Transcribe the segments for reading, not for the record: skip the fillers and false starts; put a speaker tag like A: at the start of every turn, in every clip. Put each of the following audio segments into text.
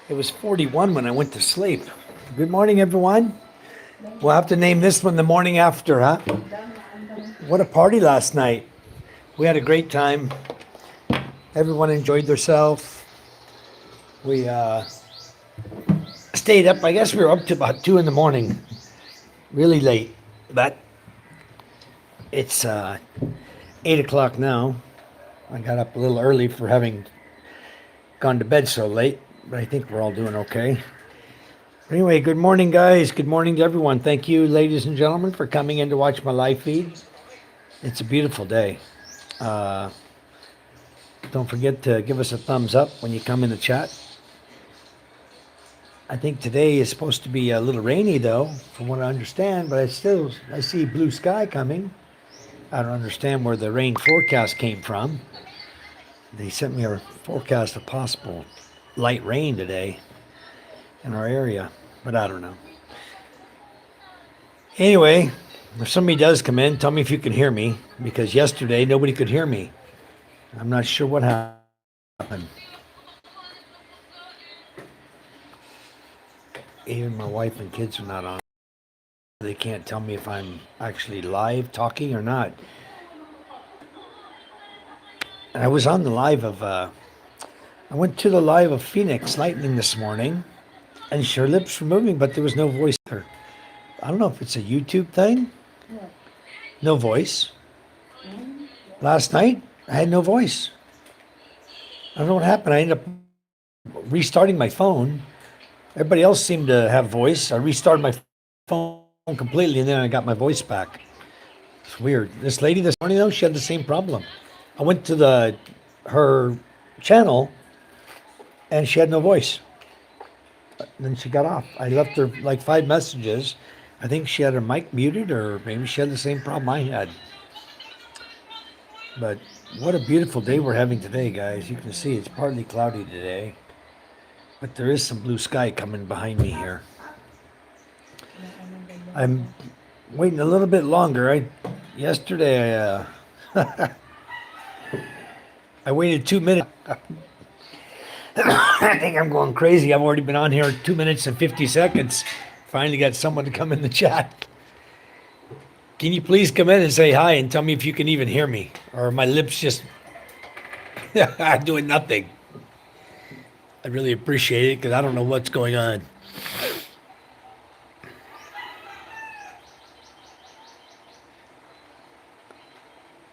A: It was 41 when I went to sleep. Good morning, everyone. We'll have to name this one the morning after, huh? What a party last night. We had a great time. Everyone enjoyed themselves. We stayed up. I guess we were up to about 2 in the morning. Really late. But it's 8 o'clock now. I got up a little early for having gone to bed so late, but I think we're all doing okay. Anyway, good morning, guys. Good morning to everyone. Thank you, ladies and gentlemen, for coming in to watch my live feed. It's a beautiful day. Uh, don't forget to give us a thumbs up when you come in the chat. I think today is supposed to be a little rainy, though, from what I understand, but I see blue sky coming. I don't understand where the rain forecast came from. They sent me a forecast of possible light rain today in our area, but I don't know. Anyway, if somebody does come in, tell me if you can hear me, because yesterday nobody could hear me. I'm not sure what happened. Even my wife and kids are not on. They can't tell me if I'm actually live talking or not. And I was on the live of, I went to the live of Phoenix Lightning this morning, and her lips were moving, but there was no voice there. I don't know if it's a YouTube thing. No voice. Last night, I had no voice. I don't know what happened. I ended up restarting my phone. Everybody else seemed to have voice. I restarted my phone completely, and then I got my voice back. It's weird. This lady this morning, though, she had the same problem. I went to her channel, and she had no voice. Then she got off. I left her like 5 messages. I think she had her mic muted, or maybe she had the same problem I had. But what a beautiful day we're having today, guys. You can see it's partly cloudy today, but there is some blue sky coming behind me here. I'm waiting a little bit longer. Yesterday I waited 2 minutes. I think I'm going crazy. I've already been on here 2 minutes and 50 seconds. Finally got someone to come in the chat. Can you please come in and say hi and tell me if you can even hear me? Or are my lips just doing nothing? I really appreciate it because I don't know what's going on.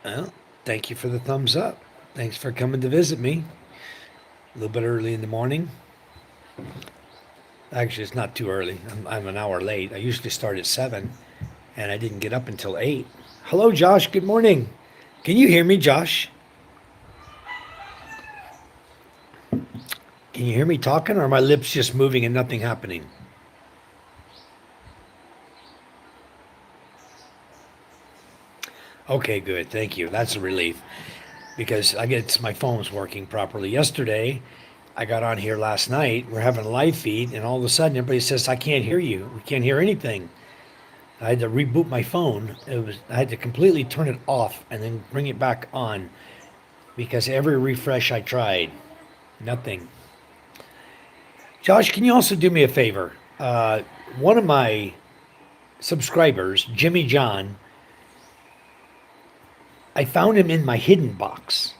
A: Well, thank you for the thumbs up. Thanks for coming to visit me. A little bit early in the morning. Actually, it's not too early. I'm an hour late. I usually start at 7, and I didn't get up until 8. Hello, Josh. Good morning. Can you hear me, Josh? Can you hear me talking, or are my lips just moving and nothing happening? Okay, good. Thank you. That's a relief because I guess my phone's working properly. Yesterday, I got on here last night. We're having a live feed, and all of a sudden, everybody says, I can't hear you. We can't hear anything. I had to reboot my phone. I had to completely turn it off and then bring it back on because every refresh I tried, nothing. Josh, can you also do me a favor? One of my subscribers, Jimmy John, I found him in my hidden box.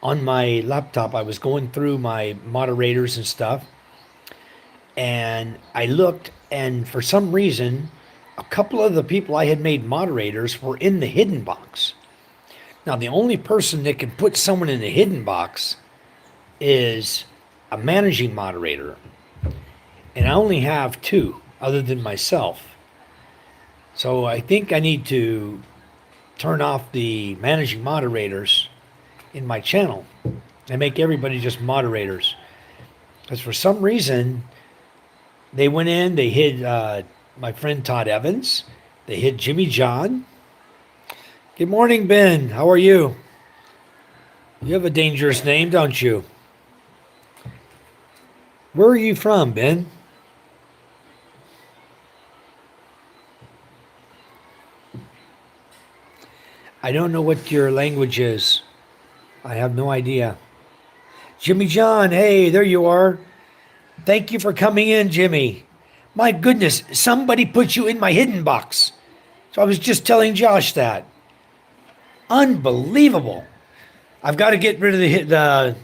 A: On my laptop, I was going through my moderators and stuff, and I looked, and for some reason, a couple of the people I had made moderators were in the hidden box. Now, the only person that can put someone in the hidden box is a managing moderator, and I only have 2 other than myself. So I think I need to turn off the managing moderators in my channel and make everybody just moderators. Because for some reason, they went in, they hid my friend Todd Evans, they hid Jimmy John. Good morning, Ben. How are you? You have a dangerous name, don't you? Where are you from, Ben? I don't know what your language is. I have no idea. Jimmy John, hey, there you are. Thank you for coming in, Jimmy. My goodness, somebody put you in my hidden box. So I was just telling Josh that. Unbelievable. I've got to get rid of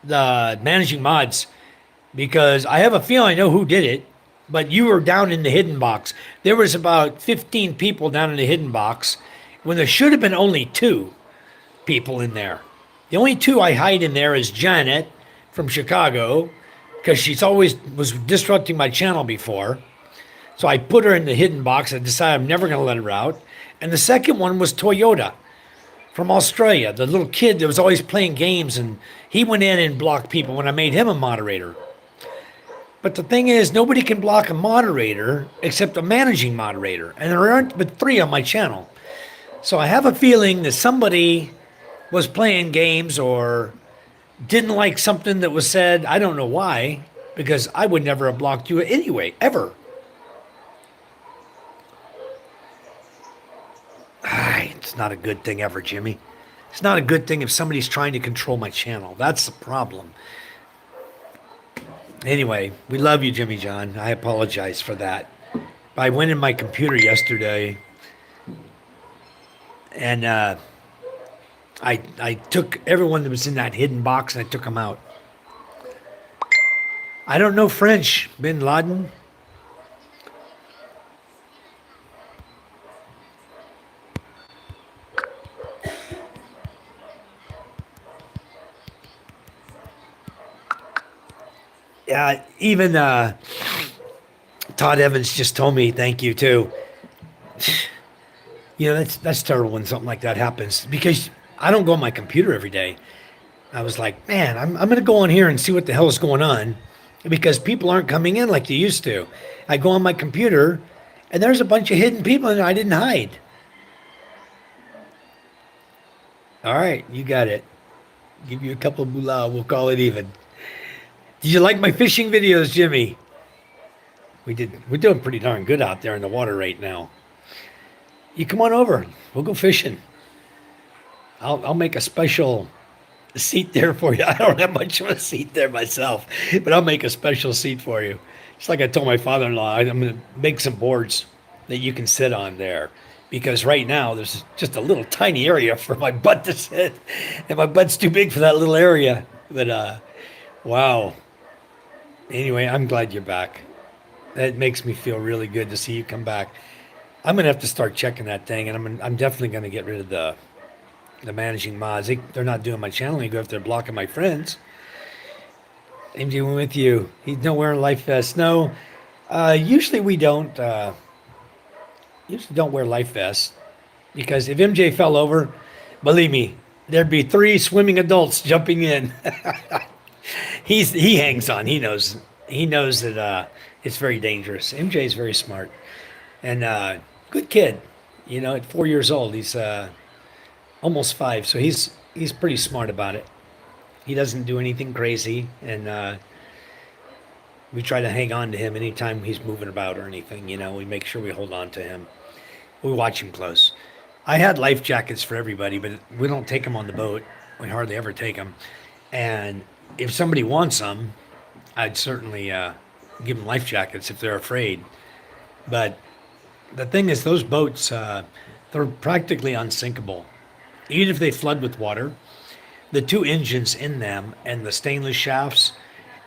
A: the managing mods because I have a feeling I know who did it, but you were down in the hidden box. There was about 15 people down in the hidden box when there should have been only two people in there. The only two I hide in there is Janet from Chicago because she's always was disrupting my channel before. So I put her in the hidden box. I decided I'm never going to let her out. And the second one was Toyota from Australia, the little kid that was always playing games, and he went in and blocked people when I made him a moderator. But the thing is, nobody can block a moderator except a managing moderator, and there aren't but three on my channel. So I have a feeling that somebody was playing games or didn't like something that was said. I don't know why, because I would never have blocked you anyway, ever. It's not a good thing ever, Jimmy. It's not a good thing if somebody's trying to control my channel. That's the problem. Anyway, we love you, Jimmy John. I apologize for that. I went in my computer yesterday and I took everyone that was in that hidden box and I took them out. I don't know French, Bin Laden. Even Todd Evans just told me thank you too. You know, that's terrible when something like that happens because I don't go on my computer every day. I was like, man, I'm going to go on here and see what the hell is going on because people aren't coming in like they used to. I go on my computer and there's a bunch of hidden people and I didn't hide. All right, you got it. Give you a couple of moolah, we'll call it even. Did you like my fishing videos, Jimmy? We did. We're doing pretty darn good out there in the water right now. You come on over. We'll go fishing. I'll make a special seat there for you. I don't have much of a seat there myself, but I'll make a special seat for you. It's like I told my father-in-law, I'm going to make some boards that you can sit on there. Because right now there's just a little tiny area for my butt to sit, and my butt's too big for that little area. But wow. Anyway, I'm glad you're back. That makes me feel really good to see you come back. I'm gonna have to start checking that thing, and I'm definitely gonna get rid of the managing mods. They're not doing my channel any good if they're blocking my friends. MJ went with you. He's not wearing life vests. No, usually we don't. Usually don't wear life vests because if MJ fell over, believe me, there'd be three swimming adults jumping in. He hangs on. He knows that it's very dangerous. MJ is very smart and good kid. You know, at 4 years old, he's almost five, so he's pretty smart about it. He doesn't do anything crazy, and we try to hang on to him anytime he's moving about or anything. You know, we make sure we hold on to him. We watch him close. I had life jackets for everybody, but we don't take them on the boat. We hardly ever take them. And if somebody wants them, I'd certainly give them life jackets if they're afraid. But the thing is, those boats, they're practically unsinkable. Even if they flood with water, the two engines in them and the stainless shafts,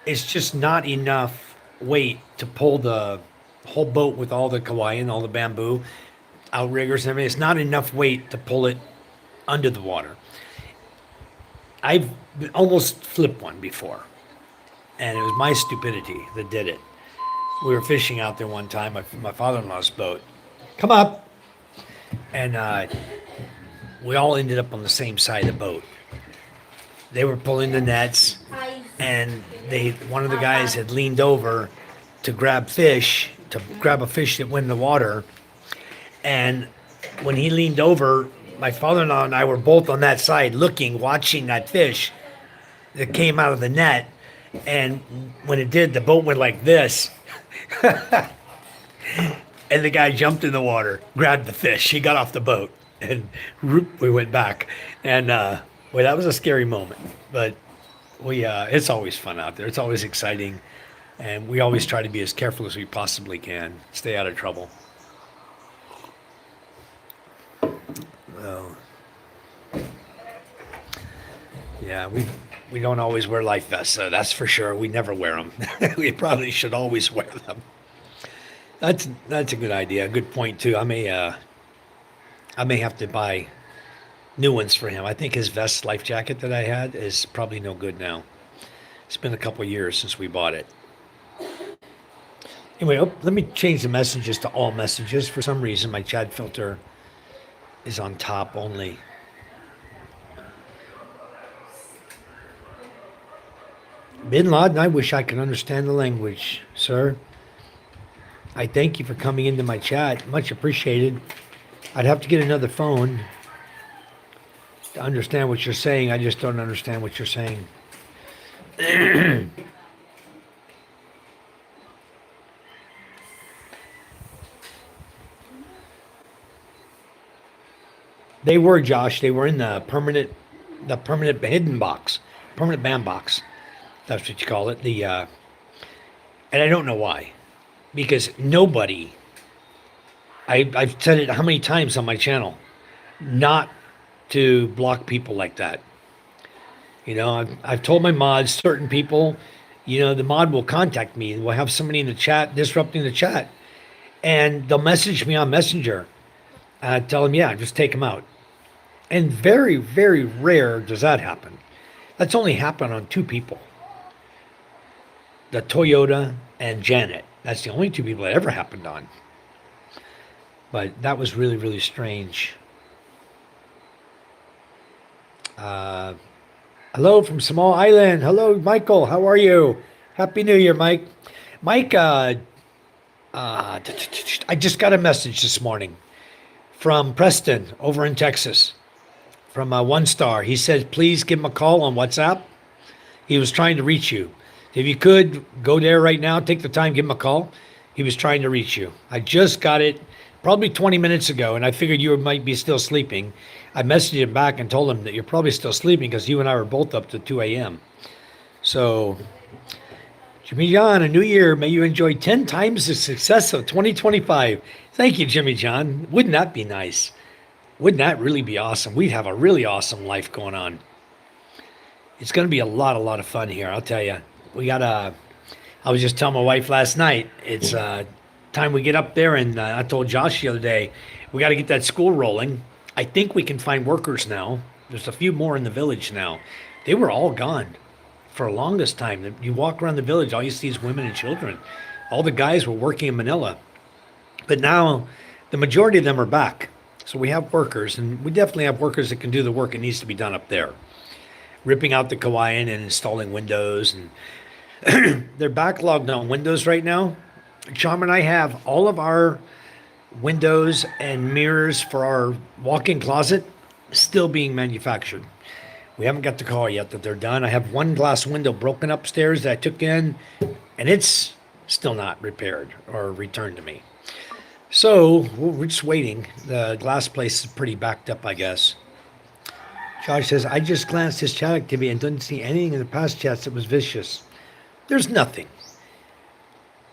A: it's just not enough weight to pull the whole boat with all the kawaii and all the bamboo outriggers and everything. It's not enough weight to pull it under the water. I've almost flipped one before, and it was my stupidity that did it. We were fishing out there one time, my father-in-law's boat. Come up! And we all ended up on the same side of the boat. They were pulling the nets, and one of the guys had leaned over to grab a fish that went in the water. And when he leaned over, my father-in-law and I were both on that side looking, watching that fish that came out of the net. And when it did, the boat went like this. And the guy jumped in the water, grabbed the fish. He got off the boat, and we went back. And well, that was a scary moment. But it's always fun out there. It's always exciting. And we always try to be as careful as we possibly can, stay out of trouble. Well, yeah, we don't always wear life vests, so that's for sure. We never wear them. We probably should always wear them. That's a good idea. A good point too. I may have to buy new ones for him. I think his vest life jacket that I had is probably no good now. It's been a couple years since we bought it. Anyway, let me change the messages to all messages. For some reason, my chat filter is on top only. Bin Laden, I wish I could understand the language, sir. I thank you for coming into my chat. Much appreciated. I'd have to get another phone to understand what you're saying. I just don't understand what you're saying. They were, Josh. They were in the permanent hidden box, permanent bandbox. That's what you call it. And I don't know why, because nobody. I've said it how many times on my channel, not to block people like that. I've told my mods, certain people, the mod will contact me and we'll have somebody in the chat disrupting the chat, and they'll message me on Messenger. Tell them, yeah, just take them out. And very, very rare does that happen. That's only happened on two people, the Toyota and Janet. That's the only two people that ever happened on. But that was really, really strange. Hello from Small Island. Hello, Michael. How are you? Happy New Year, Mike. Mike, I just got a message this morning from Preston over in Texas, from One Star. He said, please give him a call on WhatsApp. He was trying to reach you. If you could, go there right now, take the time, give him a call. He was trying to reach you. I just got it probably 20 minutes ago, and I figured you might be still sleeping. I messaged him back and told him that you're probably still sleeping because you and I were both up to 2 a.m. So, Jimmy John, a new year. May you enjoy 10 times the success of 2025. Thank you, Jimmy John. Wouldn't that be nice? Wouldn't that really be awesome? We'd have a really awesome life going on. It's going to be a lot of fun here, I'll tell you. I was just telling my wife last night, it's time we get up there, and I told Josh the other day, we got to get that school rolling. I think we can find workers now. There's a few more in the village now. They were all gone for the longest time. You walk around the village, all you see is women and children. All the guys were working in Manila. But now the majority of them are back. So we have workers, and we definitely have workers that can do the work that needs to be done up there. Ripping out the Kawayan and installing windows, and they're backlogged on windows right now. Charm and I have all of our windows and mirrors for our walk-in closet still being manufactured. We haven't got the call yet that they're done. I have one glass window broken upstairs that I took in, and it's still not repaired or returned to me. So we're just waiting. The glass place is pretty backed up, I guess. Josh says, I just glanced his chat activity and didn't see anything in the past chats that was vicious. There's nothing.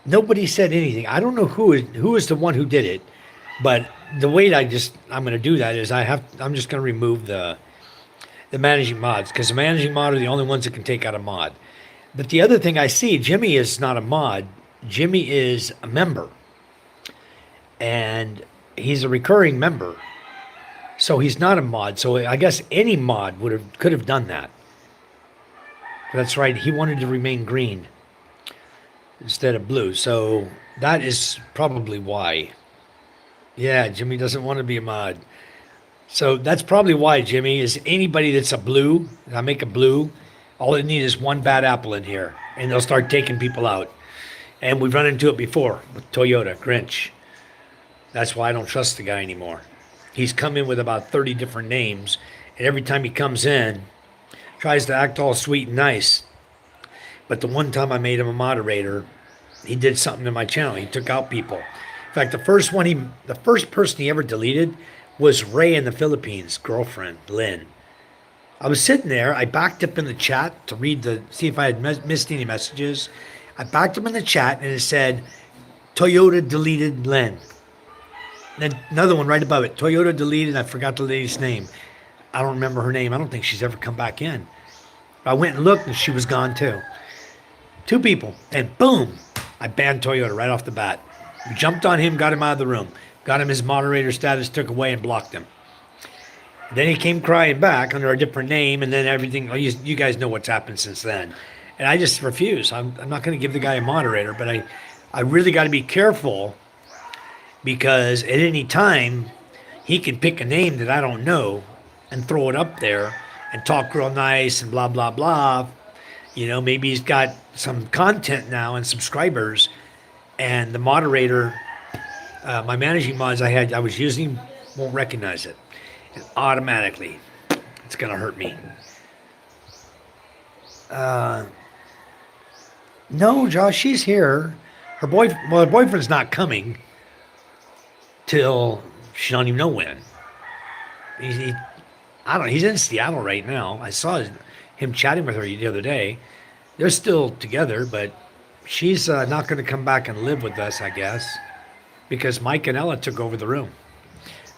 A: Nobody said anything. I don't know who is the one who did it, but the way I'm going to do that is I'm just going to remove the managing mods, because the managing mod are the only ones that can take out a mod. But the other thing I see, Jimmy is not a mod. Jimmy is a member, and he's a recurring member. So he's not a mod. So I guess any mod could have done that. That's right. He wanted to remain green instead of blue. So that is probably why. Yeah, Jimmy doesn't want to be a mod. So that's probably why, Jimmy, is anybody that's a blue, I make a blue, all they need is one bad apple in here, and they'll start taking people out. And we've run into it before with Toyota, Grinch. That's why I don't trust the guy anymore. He's come in with about 30 different names, and every time he comes in, tries to act all sweet and nice. But the one time I made him a moderator, he did something to my channel. He took out people. In fact, the first person he ever deleted was Ray in the Philippines' girlfriend, Lynn. I was sitting there. I backed up in the chat to see if I had missed any messages. I backed him in the chat and it said, Toyota deleted Len. Then another one right above it, Toyota deleted, I forgot the lady's name. I don't remember her name. I don't think she's ever come back in. I went and looked and she was gone too. Two people. And boom, I banned Toyota right off the bat. We jumped on him, got him out of the room. Got him his moderator status, took away and blocked him. Then he came crying back under a different name, and then everything. Oh, you guys know what's happened since then. And I just refuse. I'm not going to give the guy a moderator, but I really got to be careful because at any time he can pick a name that I don't know and throw it up there and talk real nice and blah, blah, blah. You know, maybe he's got some content now and subscribers, and the moderator, my managing mods I was using won't recognize it. And automatically, it's going to hurt me. No, Josh, she's here. Her boyfriend's not coming till she don't even know when. I don't know. He's in Seattle right now. I saw him chatting with her the other day. They're still together, but she's not going to come back and live with us, I guess, because Mike and Ella took over the room.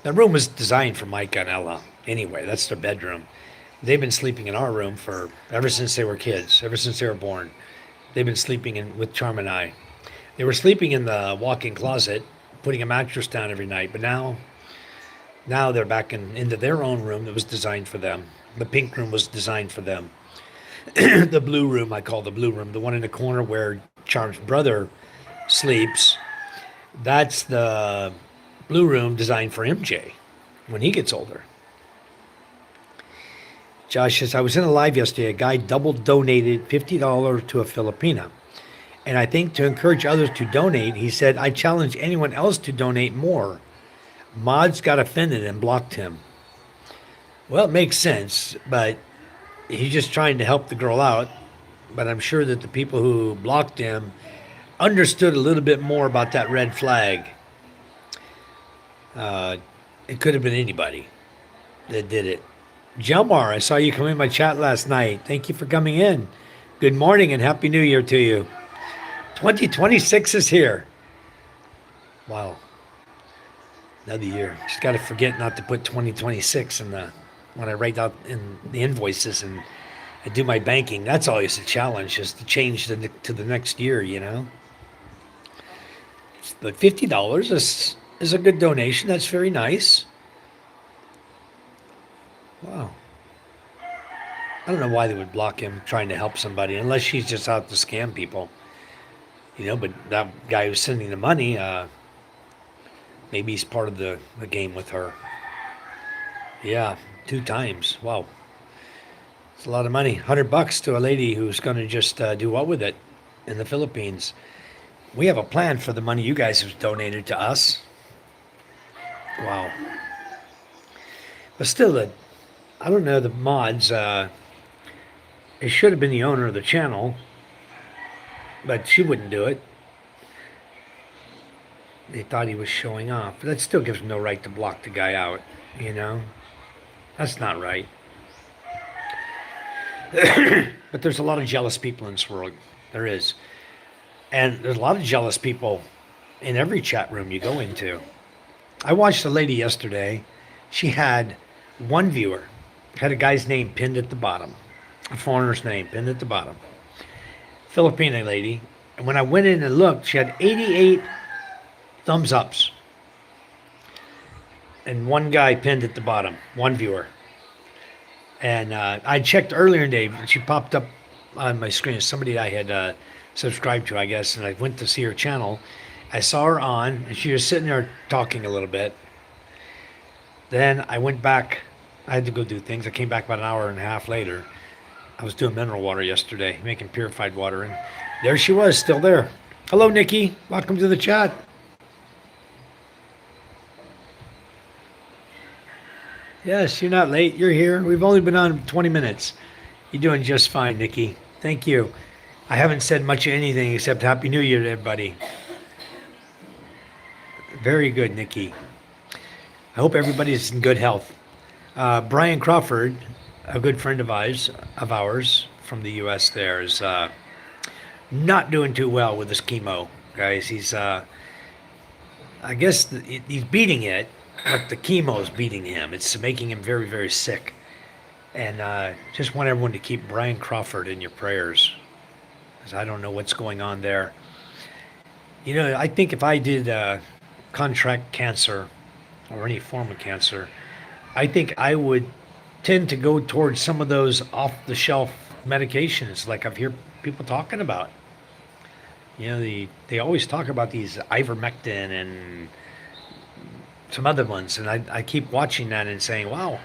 A: The room was designed for Mike and Ella anyway. That's their bedroom. They've been sleeping in our room ever since they were kids, ever since they were born. They've been sleeping with Charm and I. They were sleeping in the walk-in closet, putting a mattress down every night, but now they're back into their own room that was designed for them. The pink room was designed for them. The blue room, I call the blue room, the one in the corner where Charm's brother sleeps, that's the blue room designed for MJ when he gets older. Josh says, I was in a live yesterday. A guy double donated $50 to a Filipina. And I think to encourage others to donate, he said, I challenge anyone else to donate more. Mods got offended and blocked him. Well, it makes sense, but he's just trying to help the girl out. But I'm sure that the people who blocked him understood a little bit more about that red flag. It could have been anybody that did it. Jelmar, I saw you come in my chat last night. Thank you for coming in. Good morning and Happy New Year to you. 2026 is here. Wow. Another year. Just got to forget not to put 2026 when I write out in the invoices and I do my banking. That's always a challenge, is to change to the next year, you know. But $50 is a good donation. That's very nice. Wow. I don't know why they would block him trying to help somebody, unless she's just out to scam people. You know, but that guy who's sending the money, maybe he's part of the game with her. Yeah, 2 times. Wow. It's a lot of money. $100 to a lady who's going to just do what with it in the Philippines. We have a plan for the money you guys have donated to us. Wow. But still, I don't know, the mods, it should have been the owner of the channel, but she wouldn't do it. They thought he was showing off. But that still gives them no right to block the guy out, you know? That's not right. But there's a lot of jealous people in this world. There is. And there's a lot of jealous people in every chat room you go into. I watched a lady yesterday. She had one viewer. Had a guy's name pinned at the bottom. A foreigner's name pinned at the bottom. Filipino lady. And when I went in and looked, she had 88 thumbs ups. And one guy pinned at the bottom. One viewer. And I checked earlier in the day. She popped up on my screen. Somebody I had subscribed to, I guess. And I went to see her channel. I saw her on. And she was sitting there talking a little bit. Then I went back. I had to go do things. I came back about an hour and a half later. I was doing mineral water yesterday, making purified water, and there she was, still there. Hello, Nikki. Welcome to the chat. Yes, you're not late. You're here. We've only been on 20 minutes. You're doing just fine, Nikki. Thank you. I haven't said much of anything except Happy New Year to everybody. Very good, Nikki. I hope everybody's in good health. Brian Crawford, a good friend of ours from the U.S. there, is not doing too well with his chemo, guys. He's I guess he's beating it, but the chemo is beating him. It's making him very, very sick. And just want everyone to keep Brian Crawford in your prayers, because I don't know what's going on there. You know, I think if I did contract cancer or any form of cancer, I think I would tend to go towards some of those off-the-shelf medications, like I've heard people talking about. You know, they always talk about these ivermectin and some other ones, and I keep watching that and saying, wow,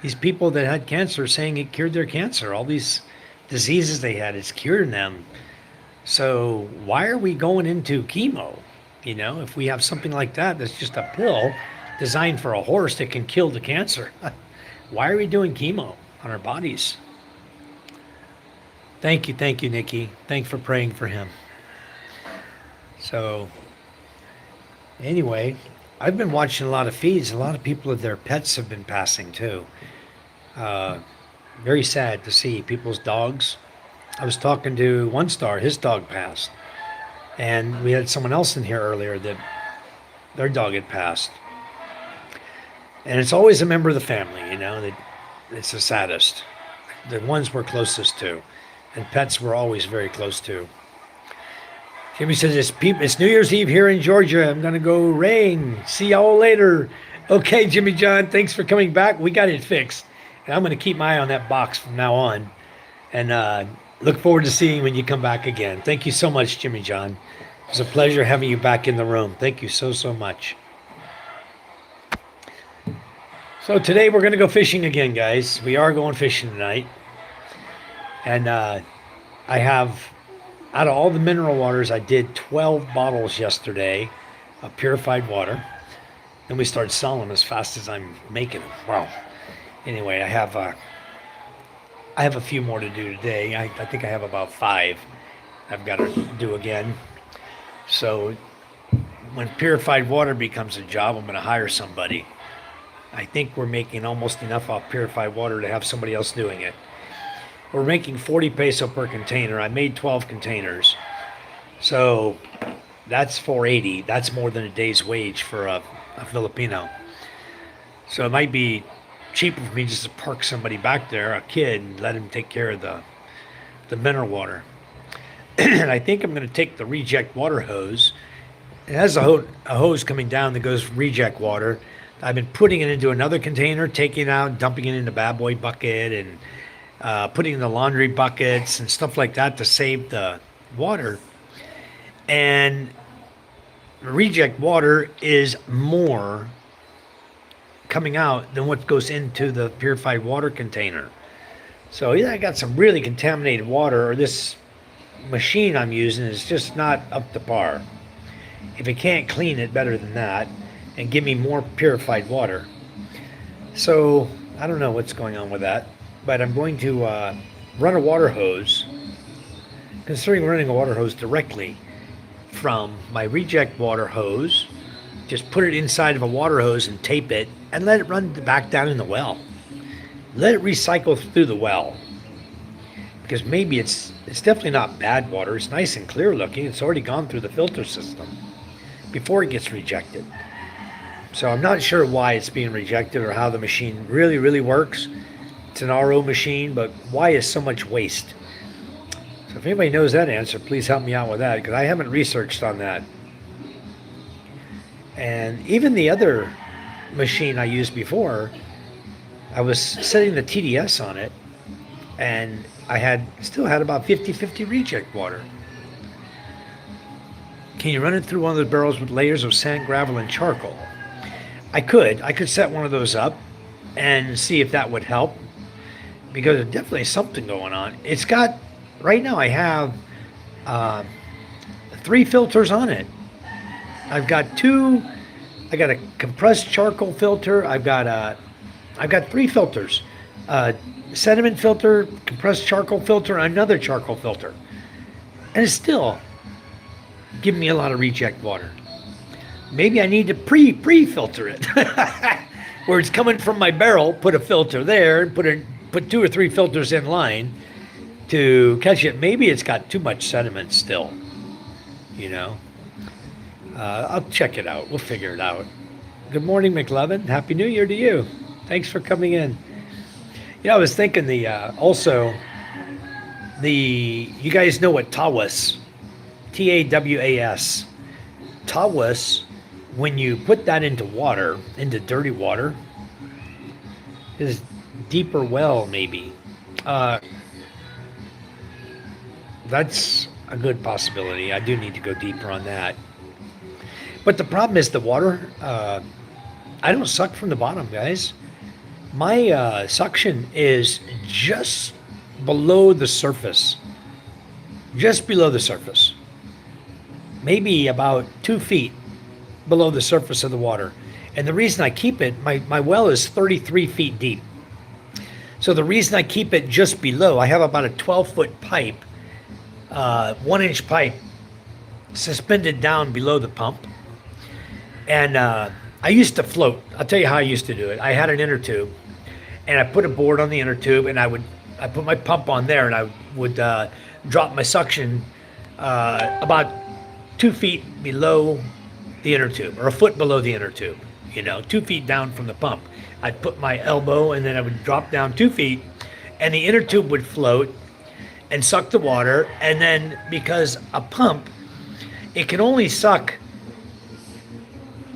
A: these people that had cancer saying it cured their cancer. All these diseases they had, it's curing them. So why are we going into chemo? You know, if we have something like that that's just a pill designed for a horse that can kill the cancer, why are we doing chemo on our bodies? Thank you, Nikki. Thanks for praying for him. So anyway, I've been watching a lot of feeds. A lot of people of their pets have been passing too. Uh, Very sad to see people's dogs. I was talking to One Star, his dog passed. And we had someone else in here earlier that their dog had passed. And it's always a member of the family, you know, that it's the saddest. The ones we're closest to. And pets we're always very close to. Jimmy says, it's New Year's Eve here in Georgia. I'm going to go rain. See y'all later. Okay, Jimmy John, thanks for coming back. We got it fixed. And I'm going to keep my eye on that box from now on. And look forward to seeing you when you come back again. Thank you so much, Jimmy John. It was a pleasure having you back in the room. Thank you so, so much. So today we're going to go fishing again, guys. We are going fishing tonight. And I have, out of all the mineral waters, I did 12 bottles yesterday of purified water. Then we started selling them as fast as I'm making them. Wow. Anyway, I have a few more to do today. I think I have about 5 I've got to do again. So when purified water becomes a job, I'm going to hire somebody. I think we're making almost enough off purified water to have somebody else doing it. We're making 40 peso per container. I made 12 containers. So that's 480. That's more than a day's wage for a Filipino. So it might be cheaper for me just to park somebody back there, a kid, and let him take care of the mineral water. And I think I'm going to take the reject water hose. It has a hose coming down that goes reject water. I've been putting it into another container, taking it out, dumping it in the bad boy bucket, and putting in the laundry buckets and stuff like that to save the water. And reject water is more coming out than what goes into the purified water container. So either I got some really contaminated water, or this machine I'm using is just not up to par. If it can't clean it better than that and give me more purified water. So I don't know what's going on with that, but I'm going to run a water hose, considering running a water hose directly from my reject water hose. Just put it inside of a water hose and tape it and let it run back down in the well. Let it recycle through the well. Because maybe it's definitely not bad water. It's nice and clear looking. It's already gone through the filter system before it gets rejected. So I'm not sure why it's being rejected or how the machine really, really works. It's an RO machine, but why is so much waste? So if anybody knows that answer, please help me out with that, because I haven't researched on that. And even the other machine I used before, I was setting the TDS on it, and I still had about 50-50 reject water. Can you run it through one of those barrels with layers of sand, gravel, and charcoal? I could set one of those up and see if that would help, because there's definitely something going on. It's got, right now I have 3 filters on it. I've got a compressed charcoal filter. I've got 3 filters. Sediment filter, compressed charcoal filter, another charcoal filter. And it's still giving me a lot of reject water. Maybe I need to pre-filter it. Where it's coming from my barrel, put a filter there, put 2 or 3 filters in line, to catch it. Maybe it's got too much sediment still, you know. I'll check it out. We'll figure it out. Good morning, McLovin. Happy New Year to you. Thanks for coming in. I was thinking you guys know what tawas, Tawas, tawas, when you put that into water, into dirty water, is deeper well maybe. That's a good possibility. I do need to go deeper on that. But the problem is the water, I don't suck from the bottom, guys. My suction is just below the surface. Just below the surface. Maybe about 2 feet below the surface of the water. And the reason I keep it, my well is 33 feet deep. So the reason I keep it just below, I have about a 12-foot pipe, 1-inch pipe, suspended down below the pump. And I used to float. I'll tell you how I used to do it. I had an inner tube, and I put a board on the inner tube, and I put my pump on there, and I would drop my suction about 2 feet below the inner tube, or a foot below the inner tube, 2 feet down from the pump. I'd put my elbow, and then I would drop down 2 feet, and the inner tube would float and suck the water. And then because a pump, it can only suck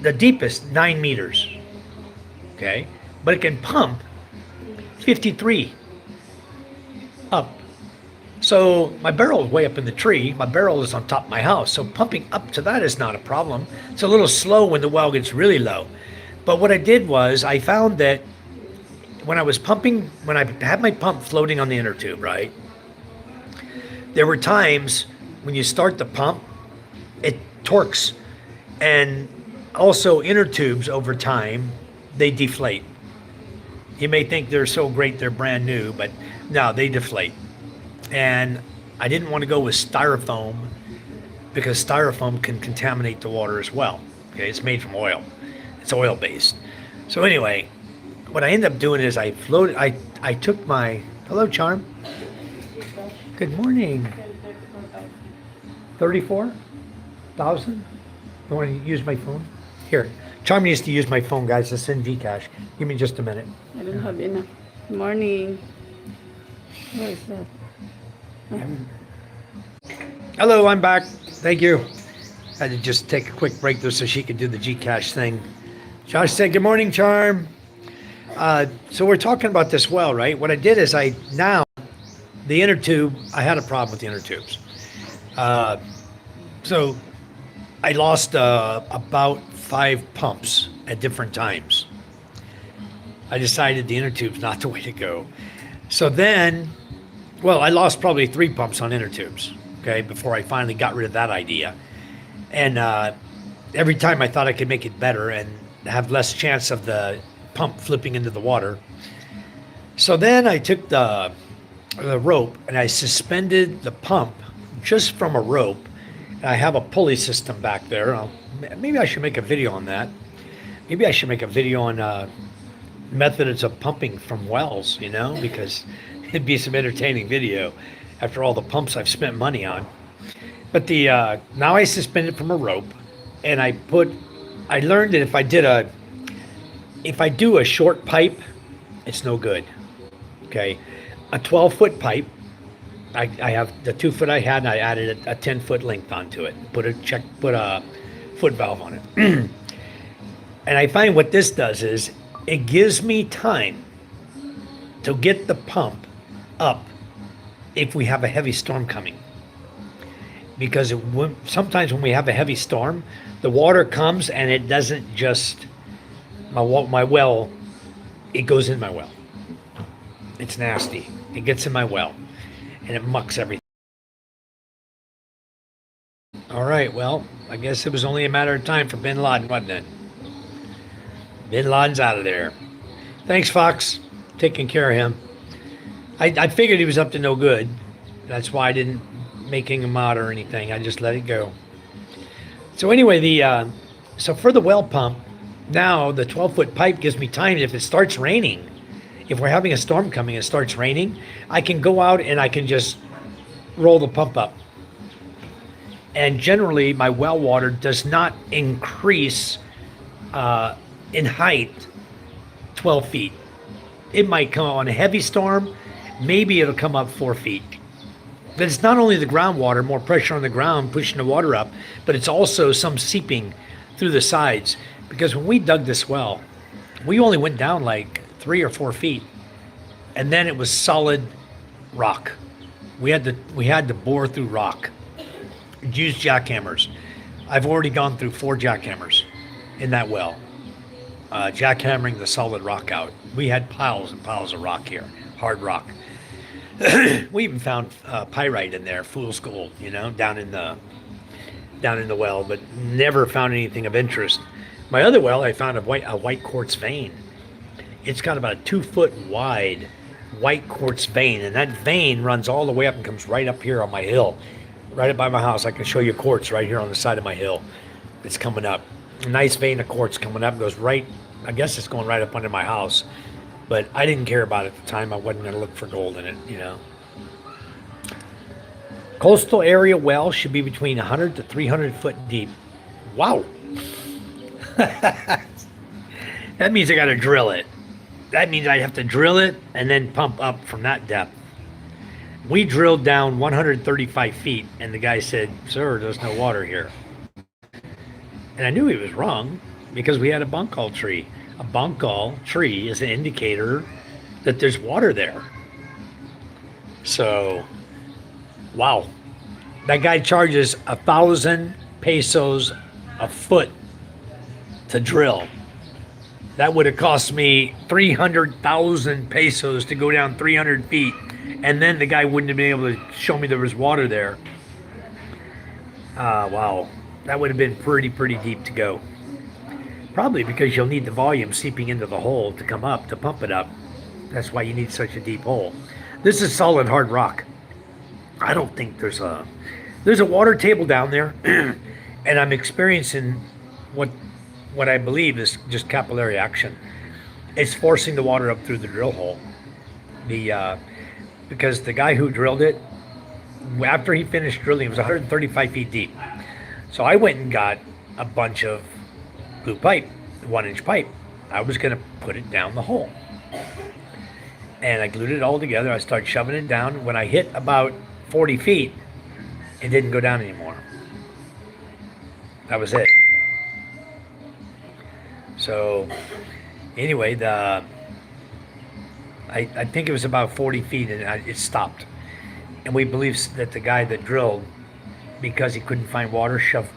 A: the deepest 9 meters, okay? But it can pump 53 up. So my barrel is way up in the tree. My barrel is on top of my house. So pumping up to that is not a problem. It's a little slow when the well gets really low. But what I did was I found that when I was pumping, when I had my pump floating on the inner tube, right? There were times when you start the pump, it torques. And also inner tubes over time, they deflate. You may think they're so great, they're brand new, but no, they deflate. And I didn't want to go with styrofoam because styrofoam can contaminate the water as well. Okay, it's made from oil. It's oil based. So anyway, what I ended up doing is I took my, hello Charm. Good morning. 34,000? You want to use my phone? Here. Charm needs to use my phone, guys, to send Gcash. Give me just a minute.
B: I don't have enough. Morning. What is that?
A: Hello, I'm back. Thank you. I had to just take a quick break there so she could do the Gcash thing. Josh said, good morning, Charm. So we're talking about this well, right? What I did is the inner tube, I had a problem with the inner tubes. So I lost about 5 pumps at different times. I decided the inner tube's not the way to go. So then, I lost probably 3 pumps on inner tubes, okay, before I finally got rid of that idea. And every time I thought I could make it better and have less chance of the pump flipping into the water. So then I took the rope and I suspended the pump just from a rope. And I have a pulley system back there. Maybe I should make a video on that. Maybe I should make a video on methods of pumping from wells, because it'd be some entertaining video after all the pumps I've spent money on. But now I suspend it from a rope, and I learned that if I do a short pipe, it's no good. Okay, a 12-foot pipe, I have the 2 foot I had, and I added a 10-foot length onto it. Put a foot valve on it, and I find what this does is it gives me time to get the pump up if we have a heavy storm coming. Because sometimes when we have a heavy storm, the water comes and it doesn't just, my well, it goes in my well. It's nasty. It gets in my well and it mucks everything. All right, well, I guess it was only a matter of time for Bin Laden, wasn't it? Bin Laden's out of there. Thanks, Fox. Taking care of him. I figured he was up to no good. That's why I didn't making him out or anything. I just let it go. So anyway, so for the well pump, now the 12-foot pipe gives me time. If it starts raining, if we're having a storm coming and it starts raining, I can go out and I can just roll the pump up. And generally, my well water does not increase in height 12 feet. It might come on a heavy storm, maybe it'll come up 4 feet. But it's not only the groundwater, more pressure on the ground pushing the water up, but it's also some seeping through the sides. Because when we dug this well, we only went down like 3 or 4 feet, and then it was solid rock. We had to bore through rock. Use jackhammers. I've already gone through 4 jackhammers in that well, jackhammering the solid rock out. We had piles and piles of rock here, hard rock. We even found pyrite in there, fool's gold, down in the well, but never found anything of interest. My other well, I found a white quartz vein. It's got about a 2-foot wide white quartz vein, and that vein runs all the way up and comes right up here on my hill, right up by my house. I can show you quartz right here on the side of my hill. It's coming up. A nice vein of quartz coming up, goes right, I guess it's going right up under my house. But I didn't care about it at the time. I wasn't going to look for gold in it, Coastal area well should be between 100 to 300 foot deep. Wow. That means I got to drill it. That means I have to drill it and then pump up from that depth. We drilled down 135 feet, and the guy said, "Sir, there's no water here." And I knew he was wrong because we had a bunkall tree. A bunkall tree is an indicator that there's water there. So, wow. That guy charges 1,000 pesos a foot to drill. That would have cost me 300,000 pesos to go down 300 feet. And then the guy wouldn't have been able to show me there was water there. Wow. That would have been pretty deep to go. Probably because you'll need the volume seeping into the hole to come up, to pump it up. That's why you need such a deep hole. This is solid hard rock. I don't think there's a water table down there. And I'm experiencing what I believe is just capillary action. It's forcing the water up through the drill hole. Because the guy who drilled it, after he finished drilling, it was 135 feet deep. So I went and got a bunch of blue pipe, 1-inch pipe. I was going to put it down the hole. And I glued it all together. I started shoving it down. When I hit about 40 feet, it didn't go down anymore. That was it. So anyway, I think it was about 40 feet and it stopped. And we believe that the guy that drilled, because he couldn't find water, shoved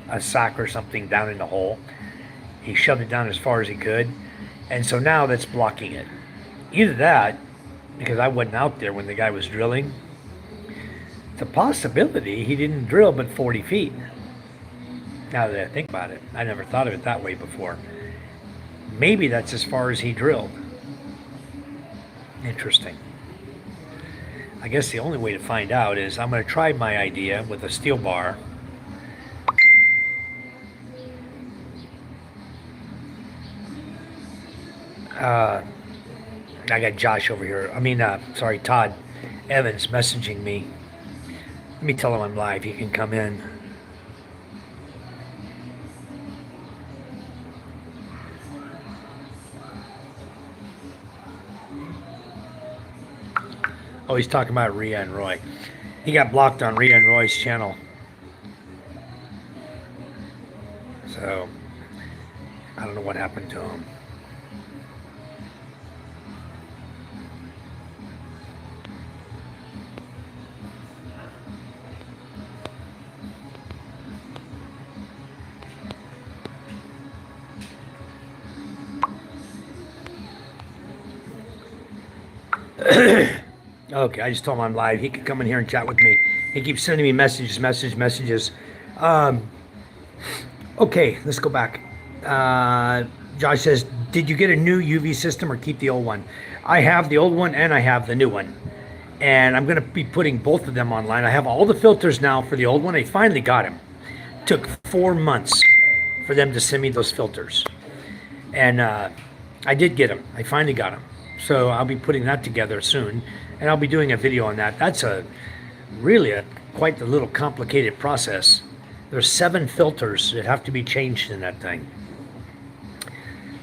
A: a sack or something down in the hole. He shoved it down as far as he could. And so now that's blocking it. Either that, because I wasn't out there when the guy was drilling, it's a possibility he didn't drill but 40 feet. Now that I think about it, I never thought of it that way before. Maybe that's as far as he drilled. Interesting. I guess the only way to find out is I'm going to try my idea with a steel bar. I got Josh over here. Todd Evans messaging me. Let me tell him I'm live. He can come in. Oh, he's talking about Rhea and Roy. He got blocked on Rhea and Roy's channel. So, I don't know what happened to him. Okay, I just told him I'm live. He could come in here and chat with me. He keeps sending me messages. Okay, let's go back. Josh says, did you get a new UV system or keep the old one? I have the old one and I have the new one. And I'm going to be putting both of them online. I have all the filters now for the old one. I finally got them. Took 4 months for them to send me those filters. And I did get them. I finally got them. So I'll be putting that together soon, and I'll be doing a video on that. That's really a quite a little complicated process. There's 7 filters that have to be changed in that thing.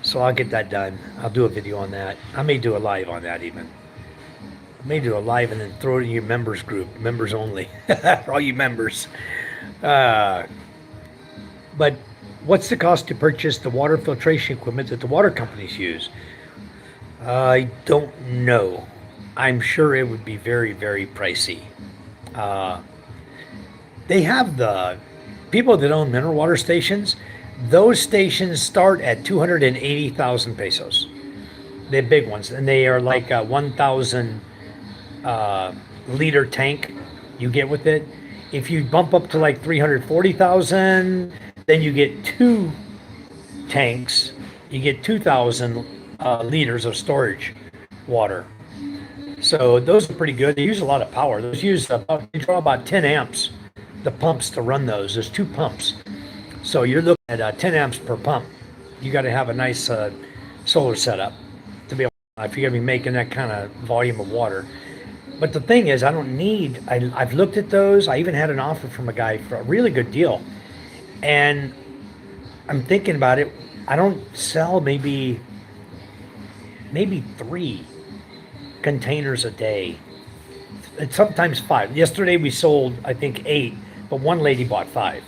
A: So I'll get that done. I'll do a video on that. I may do a live on that even. I may do a live and then throw it in your members group, members only, for all you members. But what's the cost to purchase the water filtration equipment that the water companies use? I don't know. I'm sure it would be very, very pricey. They have the people that own mineral water stations. Those stations start at 280,000 pesos. The big ones, and they are like a 1,000 liter tank you get with it. If you bump up to like 340,000, then you get 2 tanks. You get 2,000 liters of storage water. So those are pretty good. They use a lot of power. Those they draw about 10 amps. The pumps to run those. There's 2 pumps. So you're looking at 10 amps per pump. You got to have a nice solar setup to be able. If you're gonna be making that kind of volume of water. But the thing is, I don't need. I've looked at those. I even had an offer from a guy for a really good deal, and I'm thinking about it. I don't sell maybe 3 containers a day. And sometimes 5. Yesterday we sold, I think, 8, but one lady bought 5.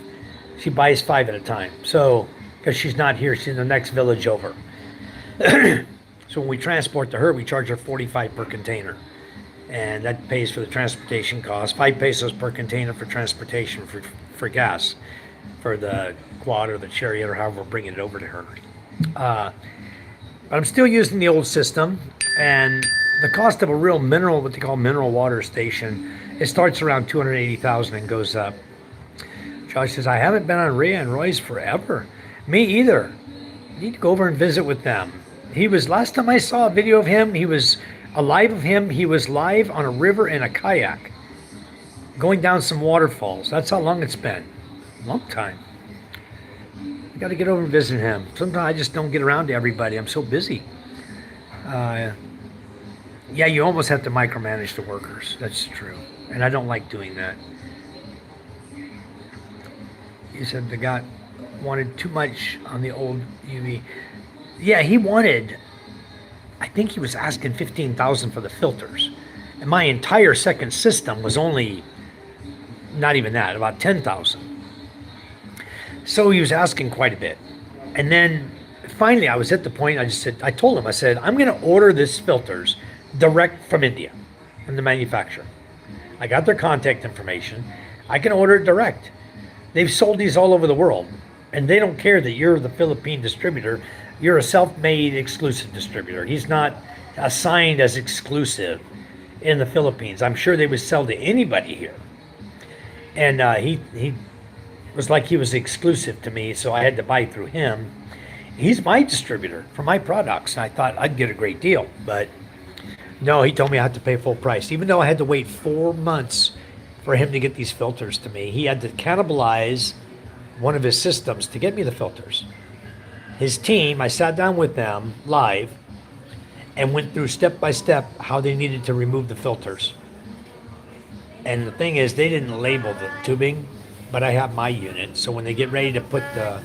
A: She buys 5 at a time. So, because she's not here, she's in the next village over. So when we transport to her, we charge her 45 per container. And that pays for the transportation cost. 5 pesos per container for transportation for gas, for the quad or the chariot or however we're bringing it over to her. But I'm still using the old system, and the cost of a real mineral, what they call mineral water station, it starts around 280,000 and goes up. Josh says, I haven't been on Rhea and Roy's forever. Me either. Need to go over and visit with them. Last time I saw a video of him, he was live on a river in a kayak, going down some waterfalls. That's how long it's been. Long time. I got to get over and visit him. Sometimes I just don't get around to everybody. I'm so busy. Yeah, you almost have to micromanage the workers. That's true. And I don't like doing that. He said the guy wanted too much on the old UV. Yeah, I think he was asking 15,000 for the filters. And my entire second system was only, not even that, about 10,000. So he was asking quite a bit. And then finally I was at the point, I told him, I'm going to order this filters direct from India, from the manufacturer. I got their contact information. I can order it direct. They've sold these all over the world, and they don't care that you're the Philippine distributor. You're a self-made exclusive distributor. He's not assigned as exclusive in the Philippines. I'm sure they would sell to anybody here. And he was like he was exclusive to me, so I had to buy through him. He's my distributor for my products, and I thought I'd get a great deal, but no, he told me I had to pay full price, even though I had to wait 4 months for him to get these filters to me. He had to cannibalize one of his systems to get me the filters. His team, I sat down with them live and went through step by step how they needed to remove the filters. And the thing is, they didn't label the tubing, but I have my unit. So when they get ready to put the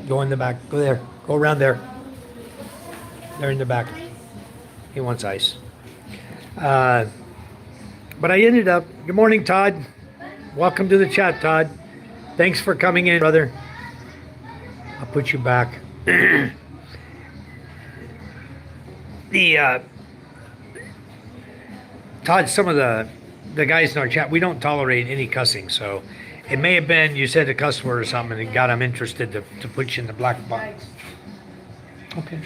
A: go in the back, go there, go around there. They're in the back. He wants ice. But I ended up, good morning, Todd. Welcome to the chat, Todd. Thanks for coming in, brother. I'll put you back. Todd, some of the guys in our chat, we don't tolerate any cussing, so it may have been you said a cuss word or something and it got them interested to put you in the black box. Okay.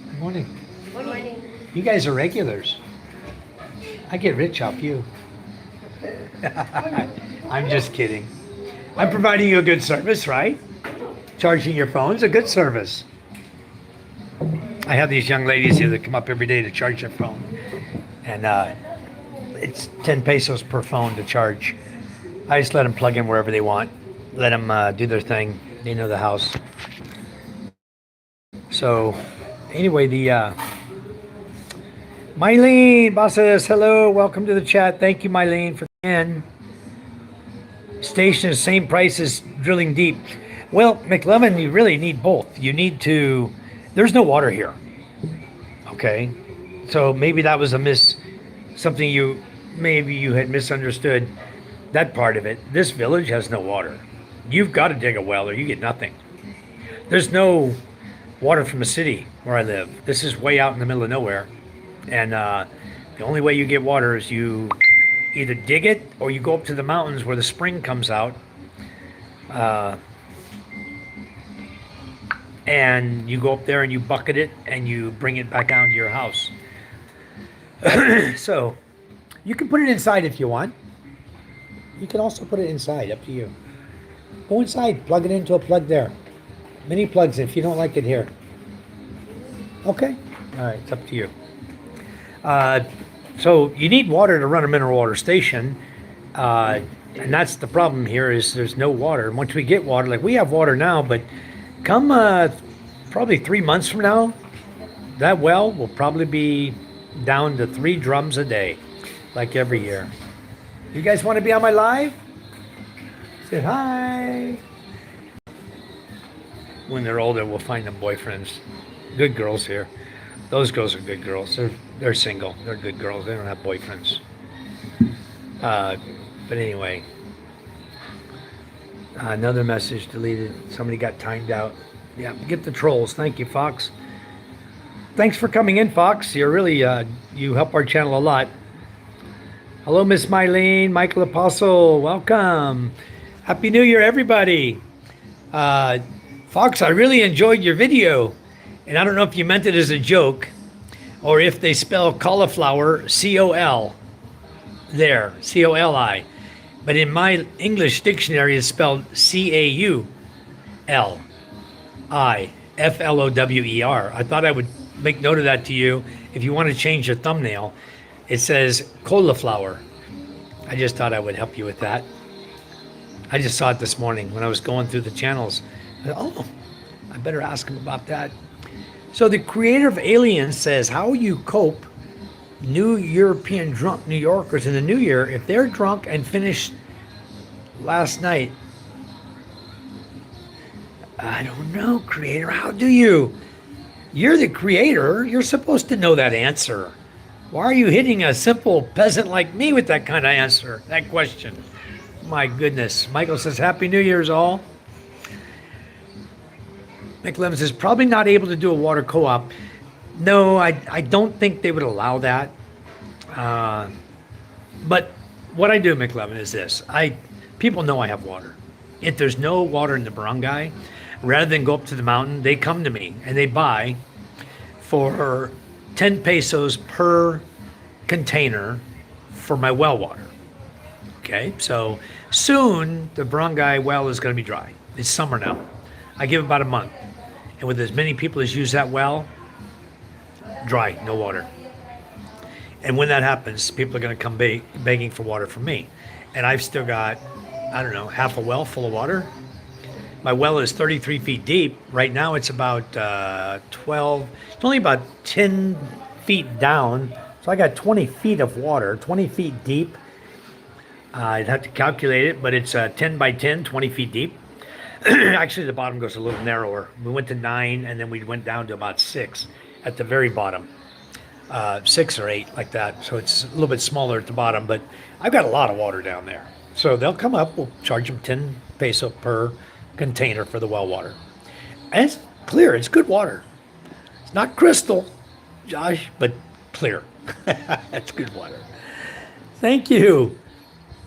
A: Good morning.
C: Good morning.
A: You guys are regulars. I get rich off you. I'm just kidding. I'm providing you a good service, right? Charging your phone's a good service. I have these young ladies here that come up every day to charge their phone. And it's 10 pesos per phone to charge. I just let them plug in wherever they want. Let them do their thing. They know the house. So, anyway, Mylene bosses, hello, welcome to the chat. Thank you, Mylene, for in. Station is same price as drilling deep. Well, McLevin, you really need both. You need to. There's no water here. Okay, so maybe that was something maybe you had misunderstood that part of it. This village has no water. You've got to dig a well or you get nothing. There's no water from the city where I live. This is way out in the middle of nowhere. And the only way you get water is you either dig it or you go up to the mountains where the spring comes out. And you go up there and you bucket it and you bring it back down to your house. So you can put it inside if you want. You can also put it inside, up to you. Go inside, plug it into a plug there. Mini plugs if you don't like it here. Okay? All right, it's up to you. So you need water to run a mineral water station. And that's the problem here is there's no water. Once we get water, like we have water now, but come probably 3 months from now, that well will probably be down to 3 drums a day, like every year. You guys want to be on my live? Say hi. When they're older, we'll find them boyfriends. Good girls here. Those girls are good girls. They're single. They're good girls. They don't have boyfriends. But anyway, another message deleted. Somebody got timed out. Yeah, get the trolls. Thank you, Fox. Thanks for coming in, Fox. You're really you help our channel a lot. Hello, Miss Mylene, Michael Apostle. Welcome. Happy New Year, everybody. Fox, I really enjoyed your video. And I don't know if you meant it as a joke or if they spell cauliflower C-O-L there, C-O-L-I. But in my English dictionary, it's spelled C-A-U-L-I-F-L-O-W-E-R. I thought I would make note of that to you. If you want to change your thumbnail, it says cauliflower. I just thought I would help you with that. I just saw it this morning when I was going through the channels. Oh, I better ask him about that. So the creator of Aliens says, how you cope new European drunk New Yorkers in the new year if they're drunk and finished last night? I don't know, creator. How do you? You're the creator. You're supposed to know that answer. Why are you hitting a simple peasant like me with that kind of answer, that question? My goodness. Michael says, Happy New Year's all. McLevin says, probably not able to do a water co-op. No, I don't think they would allow that. But what I do, McLevin, is this. People know I have water. If there's no water in the barangay, rather than go up to the mountain, they come to me and they buy for 10 pesos per container for my well water. Okay, so soon the barangay well is going to be dry. It's summer now. I give about a month. And with as many people as use that well, dry, no water. And when that happens, people are going to come begging for water from me. And I've still got, I don't know, half a well full of water. My well is 33 feet deep. Right now it's about 12, it's only about 10 feet down. So I got 20 feet of water, 20 feet deep. I'd have to calculate it, but it's 10 by 10, 20 feet deep. Actually, the bottom goes a little narrower. We went to 9, and then we went down to about 6 at the very bottom. 6 or 8, like that. So it's a little bit smaller at the bottom, but I've got a lot of water down there. So they'll come up, we'll charge them 10 peso per container for the well water. And it's clear, it's good water. It's not crystal, Josh, but clear. That's good water. Thank you.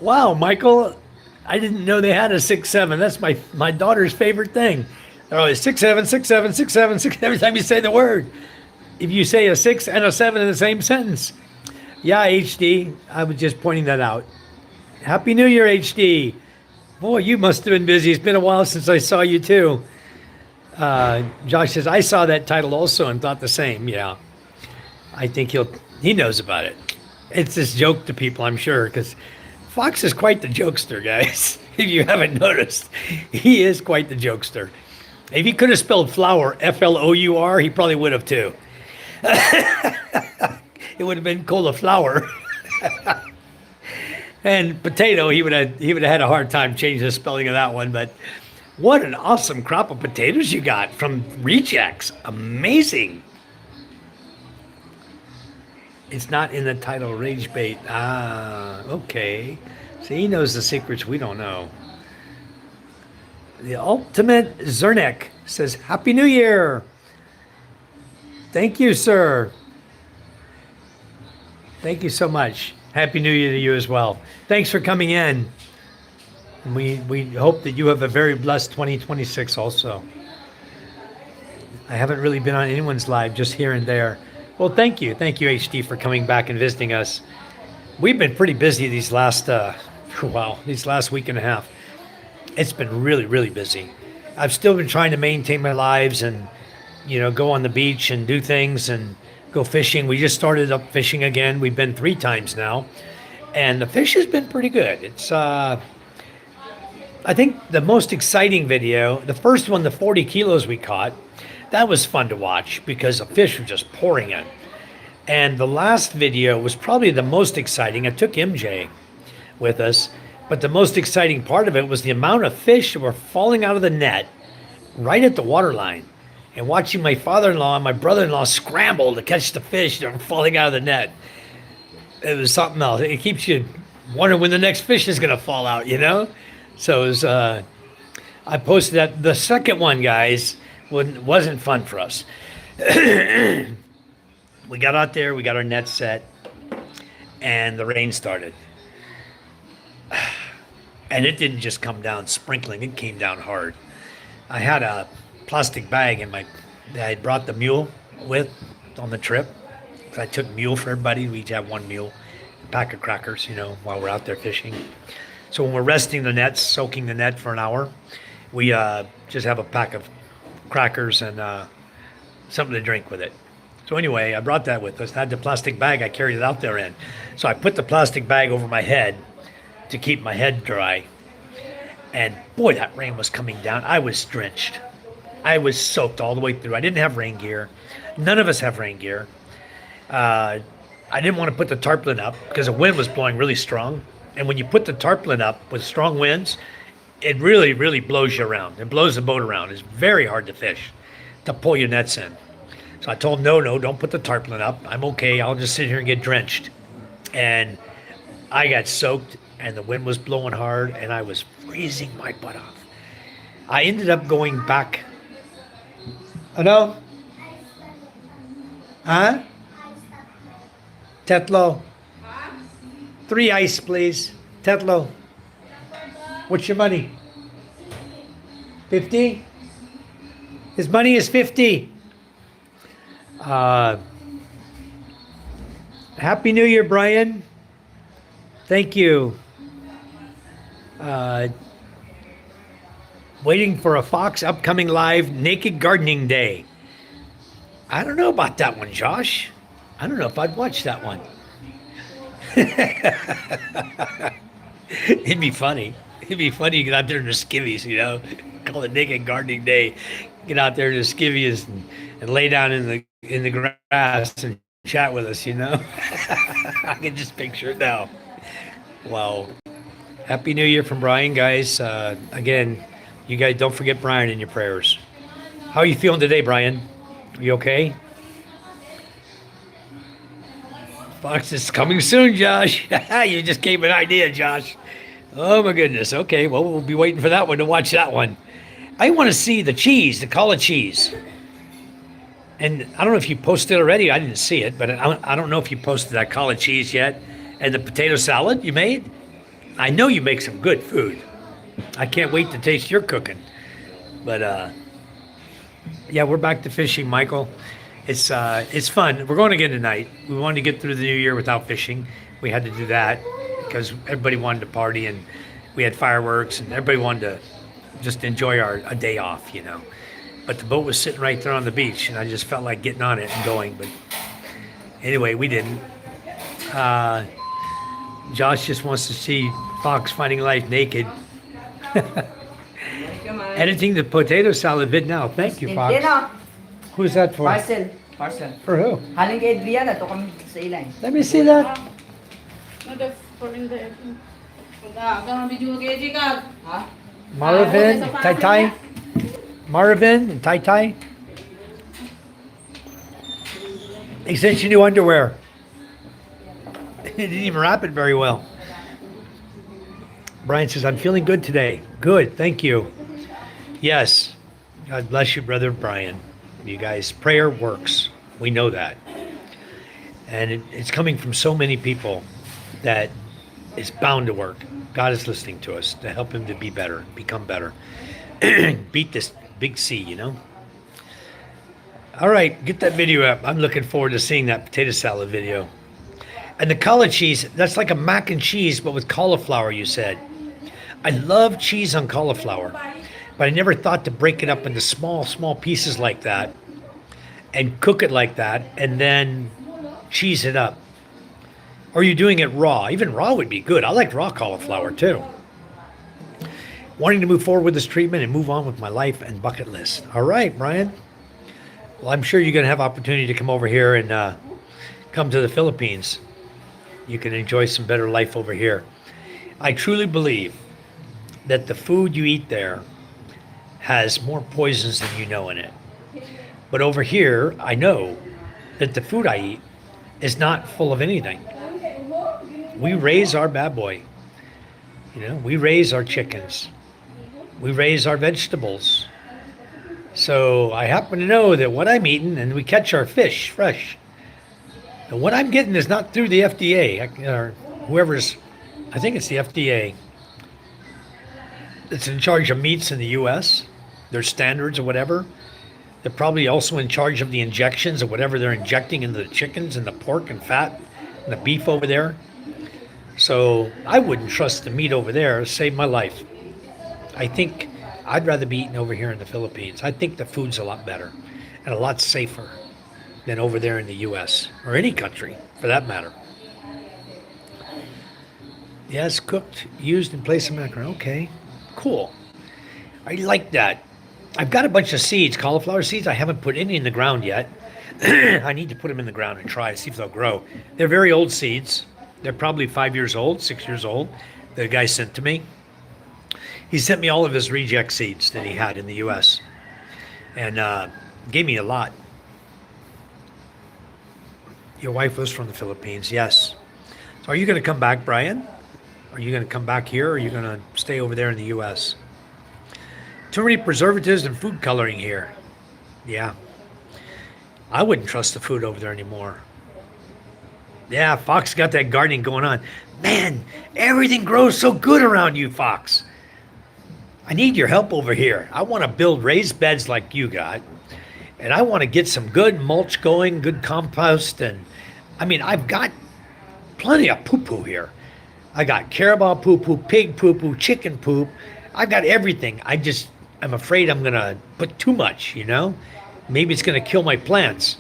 A: Wow, Michael, I didn't know they had a 6-7. That's my daughter's favorite thing. They're always 6-7, 6-7, 6-7, 6 every time you say the word. If you say a 6 and a 7 in the same sentence. Yeah, HD, I was just pointing that out. Happy New Year, HD. Boy, you must have been busy. It's been a while since I saw you too. Josh says, I saw that title also and thought the same. Yeah, I think he knows about it. It's this joke to people, I'm sure, because Fox is quite the jokester, guys. If you haven't noticed, he is quite the jokester. If he could have spelled flour Flour, he probably would have too. It would have been cauliflower. And potato, he would have had a hard time changing the spelling of that one. But what an awesome crop of potatoes you got from rejects! Amazing. It's not in the title, Rage Bait. Ah, okay. See, he knows the secrets we don't know. The Ultimate Zernek says, Happy New Year. Thank you, sir. Thank you so much. Happy New Year to you as well. Thanks for coming in. And we hope that you have a very blessed 2026 also. I haven't really been on anyone's live, just here and there. Well, thank you. Thank you, HD, for coming back and visiting us. We've been pretty busy these last week and a half. It's been really, really busy. I've still been trying to maintain my lives and, go on the beach and do things and go fishing. We just started up fishing again. We've been 3 times now, and the fish has been pretty good. It's, I think the most exciting video, the first one, the 40 kilos we caught, that was fun to watch because the fish were just pouring in. And the last video was probably the most exciting. I took MJ with us, but the most exciting part of it was the amount of fish that were falling out of the net right at the water line, and watching my father-in-law and my brother-in-law scramble to catch the fish that were falling out of the net. It was something else. It keeps you wondering when the next fish is going to fall out, So it was, I posted that. The second one, guys, wasn't fun for us. We got out there, we got our net set, and the rain started. And it didn't just come down sprinkling, it came down hard. I had a plastic bag that I had brought the mule with on the trip. I took mule for everybody. We each have one mule, a pack of crackers, while we're out there fishing. So when we're resting the nets, soaking the net for an hour, we just have a pack of crackers and something to drink with it. So anyway, I brought that with us. I had the plastic bag, I carried it out there in. So I put the plastic bag over my head to keep my head dry. And boy, that rain was coming down. I was drenched. I was soaked all the way through. I didn't have rain gear. None of us have rain gear. I didn't want to put the tarpaulin up because the wind was blowing really strong. And when you put the tarpaulin up with strong winds, it really, really blows you around. It blows the boat around. It's very hard to fish, to pull your nets in. So I told him, no, don't put the tarpaulin up. I'm okay. I'll just sit here and get drenched. And I got soaked, and the wind was blowing hard, and I was freezing my butt off. I ended up going back. Ano? Huh? Tetlo. 3 ice, please. Tetlo. What's your money? 50? His money is 50. Happy New Year, Brian. Thank you. Waiting for a Fox upcoming live Naked Gardening Day. I don't know about that one, Josh. I don't know if I'd watch that one. It'd be funny. It'd be funny to get out there in the skivvies, call it Naked Gardening Day. Get out there in the skivvies and lay down in the grass and chat with us, I can just picture it now. Wow. Happy New Year from Brian, guys. Again, you guys don't forget Brian in your prayers. How are you feeling today, Brian? Are you okay? Fox is coming soon, Josh. You just gave me an idea, Josh. Oh my goodness. Okay, well, we'll be waiting for that one to watch that one. I want to see the cheese, the collard cheese. And I don't know if you posted it already. I didn't see it, but I don't know if you posted that collard cheese yet. And the potato salad you made. I know you make some good food. I can't wait to taste your cooking. But yeah, we're back to fishing, Michael. It's fun. We're going again tonight. We wanted to get through the new year without fishing. We had to do that because everybody wanted to party and we had fireworks and everybody wanted to just enjoy a day off, But the boat was sitting right there on the beach and I just felt like getting on it and going. But anyway, we didn't. Josh just wants to see Fox finding life naked. Editing the potato salad vid now. Thank you, Fox.
C: Nintendo,
A: Who's that for?
C: parcel. Parcel.
A: For who?
C: Haling kay Adriana, to kami sa ilan.
A: Let me see that.
B: No, the for in the video ka.
C: Ha?
A: Marvin, Tai Tai. Marvin and Tai Tai. They sent you new underwear. They didn't even wrap it very well. Brian says, I'm feeling good today. Good, thank you. Yes. God bless you, brother Brian. You guys, prayer works. We know that. And it's coming from so many people that it's bound to work. God is listening to us to help him to be better, become better. Beat this big C, you know? All right, get that video up. I'm looking forward to seeing that potato salad video. And the collard cheese, that's like a mac and cheese, but with cauliflower, you said. I love cheese on cauliflower, but I never thought to break it up into small, small pieces like that and cook it like that and then cheese it up. Or are you doing it raw? Even raw would be good. I like raw cauliflower too. Wanting to move forward with this treatment and move on with my life and bucket list. All right, Brian. Well, I'm sure you're going to have opportunity to come over here and come to the Philippines. You can enjoy some better life over here. I truly believe that the food you eat there has more poisons than you know in it. But over here, I know that the food I eat is not full of anything. We raise our bad boy. You know, we raise our chickens. We raise our vegetables. So I happen to know that what I'm eating, and we catch our fish fresh. And what I'm getting is not through the FDA or whoever's, I think it's the FDA that's in charge of meats in the U.S., their standards or whatever. They're probably also in charge of the injections of whatever they're injecting into the chickens and the pork and fat and the beef over there. So I wouldn't trust the meat over there. Save my life. I think I'd rather be eating over here in the Philippines. I think the food's a lot better and a lot safer than over there in the U.S. or any country for that matter. Yes, cooked, used in place of macaroni. Okay, cool. I like that. I've got a bunch of seeds, cauliflower seeds. I haven't put any in the ground yet. I need to put them in the ground and try to see if they'll grow. They're very old seeds. They're probably 5 years old, 6 years old. The guy sent to me. He sent me all of his reject seeds that he had in the U.S. and gave me a lot. Your wife was from the Philippines, yes. So are you going to come back, Brian? Are you going to come back here, or are you going to stay over there in the U.S.? Too many preservatives and food coloring here. Yeah. I wouldn't trust the food over there anymore. Yeah, Fox got that gardening going on. Man, everything grows so good around you, Fox. I need your help over here. I want to build raised beds like you got. And I want to get some good mulch going, good compost. And I mean, I've got plenty of poo-poo here. I got carabao poo-poo, pig poo-poo, chicken poop. I've got everything. I'm afraid I'm going to put too much, you know? Maybe it's going to kill my plants.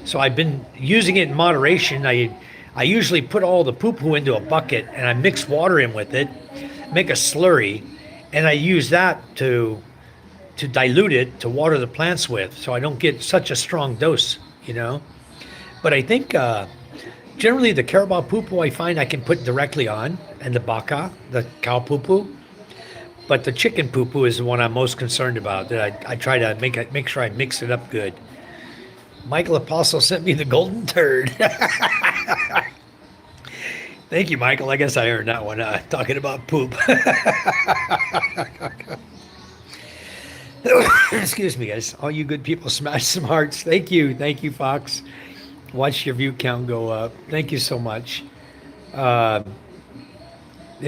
A: So I've been using it in moderation. I usually put all the poo-poo into a bucket and I mix water in with it, make a slurry, and I use that to dilute it to water the plants with, so I don't get such a strong dose, you know? But I think generally the carabao poo-poo I find I can put directly on, and the baka, the cow poo-poo. But the chicken poo-poo is the one I'm most concerned about. That I try to make sure I mix it up good. Michael Apostle sent me the golden turd. Thank you, Michael. I guess I earned that one, talking about poop. Excuse me, guys. All you good people smash some hearts. Thank you. Thank you, Fox. Watch your view count go up. Thank you so much. It'd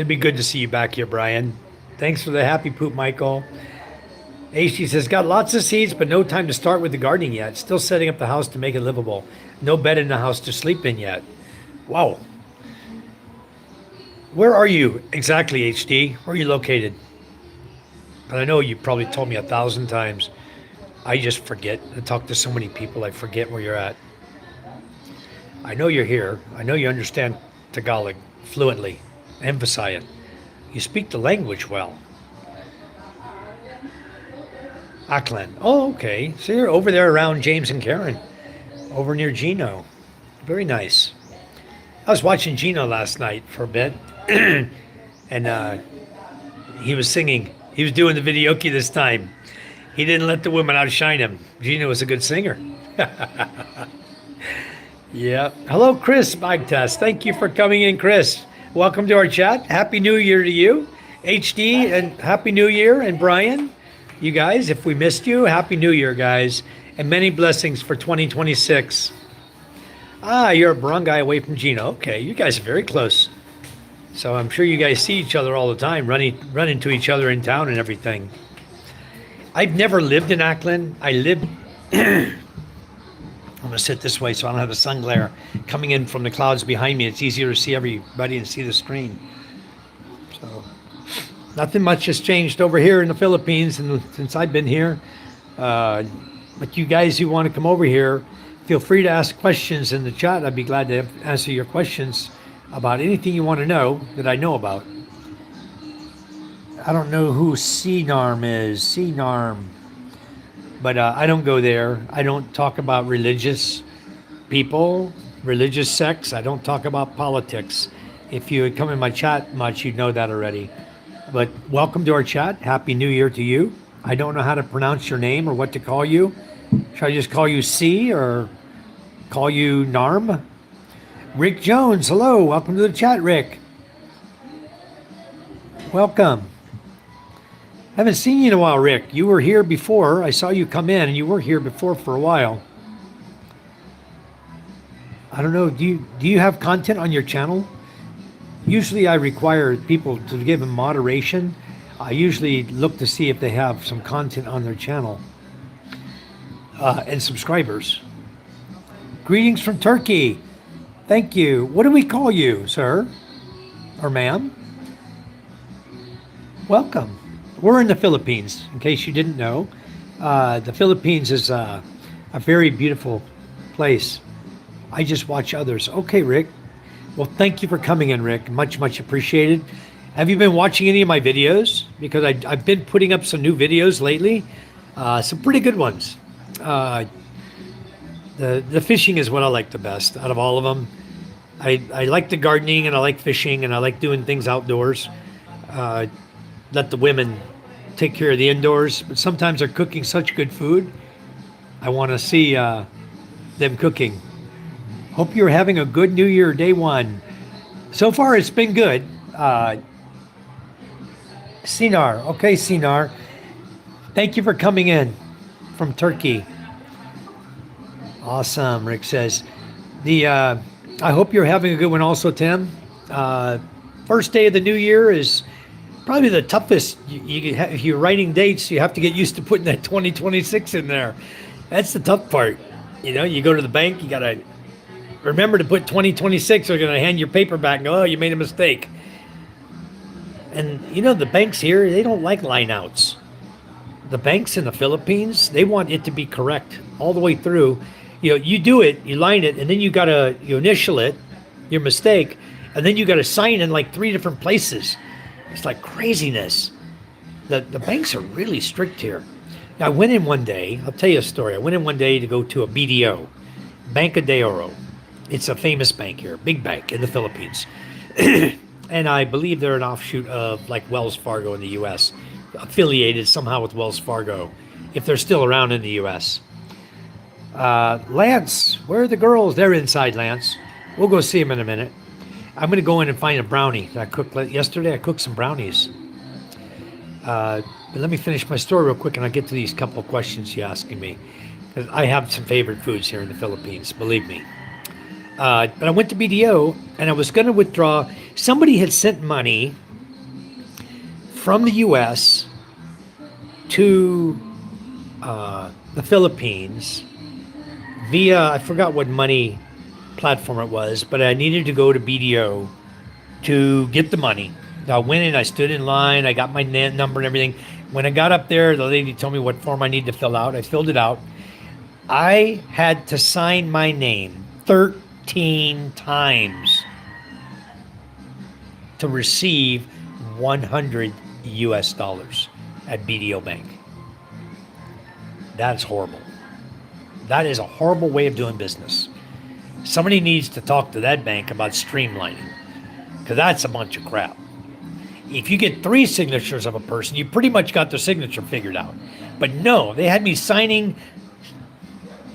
A: be good to see you back here, Brian. Thanks for the happy poop, Michael. She says, got lots of seeds, but no time to start with the gardening yet. Still setting up the house to make it livable. No bed in the house to sleep in yet. Wow. Where are you exactly, HD? Where are you located? But I know you probably told me 1,000 times. I just forget. I talk to so many people, I forget where you're at. I know you're here. I know you understand Tagalog fluently. Emphasize it. You speak the language well. Auckland. Oh, okay. So you're over there around James and Karen, over near Gino. Very nice. I was watching Gino last night for a bit, and he was singing. He was doing the videoke this time. He didn't let the women outshine him. Gino was a good singer. Yeah. Hello, Chris Bagtas. Thank you for coming in, Chris. Welcome to our chat. Happy New Year to you, HD, and Happy New Year, and Brian. You guys, if we missed you, Happy New Year, guys, and many blessings for 2026. Ah, you're a barangay away from Gino. Okay, you guys are very close. So I'm sure you guys see each other all the time, run into each other in town and everything. I've never lived in Auckland. I lived. I'm gonna sit this way so I don't have the sun glare coming in from the clouds behind me. It's easier to see everybody and see the screen. So nothing much has changed over here in the Philippines since I've been here. But you guys who want to come over here, feel free to ask questions in the chat. I'd be glad to answer your questions about anything you want to know that I know about. I don't know who CNARM is. CNARM. But I don't go there. I don't talk about religious people, religious sects. I don't talk about politics. If you had come in my chat much, you'd know that already. But welcome to our chat. Happy New Year to you. I don't know how to pronounce your name or what to call you. Should I just call you C or call you Narm? Rick Jones, hello. Welcome to the chat, Rick. Welcome. Haven't seen you in a while, Rick. You were here before. I saw you come in, and you were here before for a while. I don't know. Do you have content on your channel? Usually, I require people to give them moderation. I usually look to see if they have some content on their channel and subscribers. Greetings from Turkey. Thank you. What do we call you, sir or ma'am? Welcome. We're in the Philippines, in case you didn't know. The Philippines is a very beautiful place. I just watch others. Okay, Rick. Well, thank you for coming in, Rick. Much, much appreciated. Have you been watching any of my videos? Because I've been putting up some new videos lately. Some pretty good ones. The fishing is what I like the best out of all of them. I like the gardening, and I like fishing, and I like doing things outdoors. Let the women take care of the indoors, but sometimes they're cooking such good food. I want to see them cooking. Hope you're having a good New Year, day one. So far, it's been good. Sinar, okay, Sinar. Thank you for coming in from Turkey. Awesome, Rick says. I hope you're having a good one also, Tim. First day of the new year is probably the toughest. If you're writing dates, you have to get used to putting that 2026 in there. That's the tough part. You know, you go to the bank, you got to remember to put 2026. They're going to hand your paper back and go, oh, you made a mistake. And, you know, the banks here, they don't like line outs. The banks in the Philippines, they want it to be correct all the way through. You know, you do it, you line it, and then you initial it, your mistake, and then you got to sign in like 3 different places. It's like craziness. The banks are really strict here. Now, I went in one day, I'll tell you a story. I went in one day to go to a BDO, Banco de Oro. It's a famous bank here, big bank in the Philippines. And I believe they're an offshoot of like Wells Fargo in the U.S., affiliated somehow with Wells Fargo, if they're still around in the U.S. Lance, where are the girls? They're inside, Lance. We'll go see them in a minute. I'm going to go in and find a brownie that I cooked yesterday. I cooked some brownies. But let me finish my story real quick, and I'll get to these couple of questions you're asking me. 'Cause I have some favorite foods here in the Philippines, believe me. But I went to BDO, and I was going to withdraw. Somebody had sent money from the U.S. to the Philippines via, I forgot what money platform it was, but I needed to go to BDO to get the money. I went in, I stood in line, I got my number and everything. When I got up there, the lady told me what form I need to fill out. I filled it out. I had to sign my name 13 times to receive $100 at BDO Bank. That's horrible. That is a horrible way of doing business. Somebody needs to talk to that bank about streamlining, because that's a bunch of crap. If you get 3 signatures of a person, you pretty much got their signature figured out. But no, they had me signing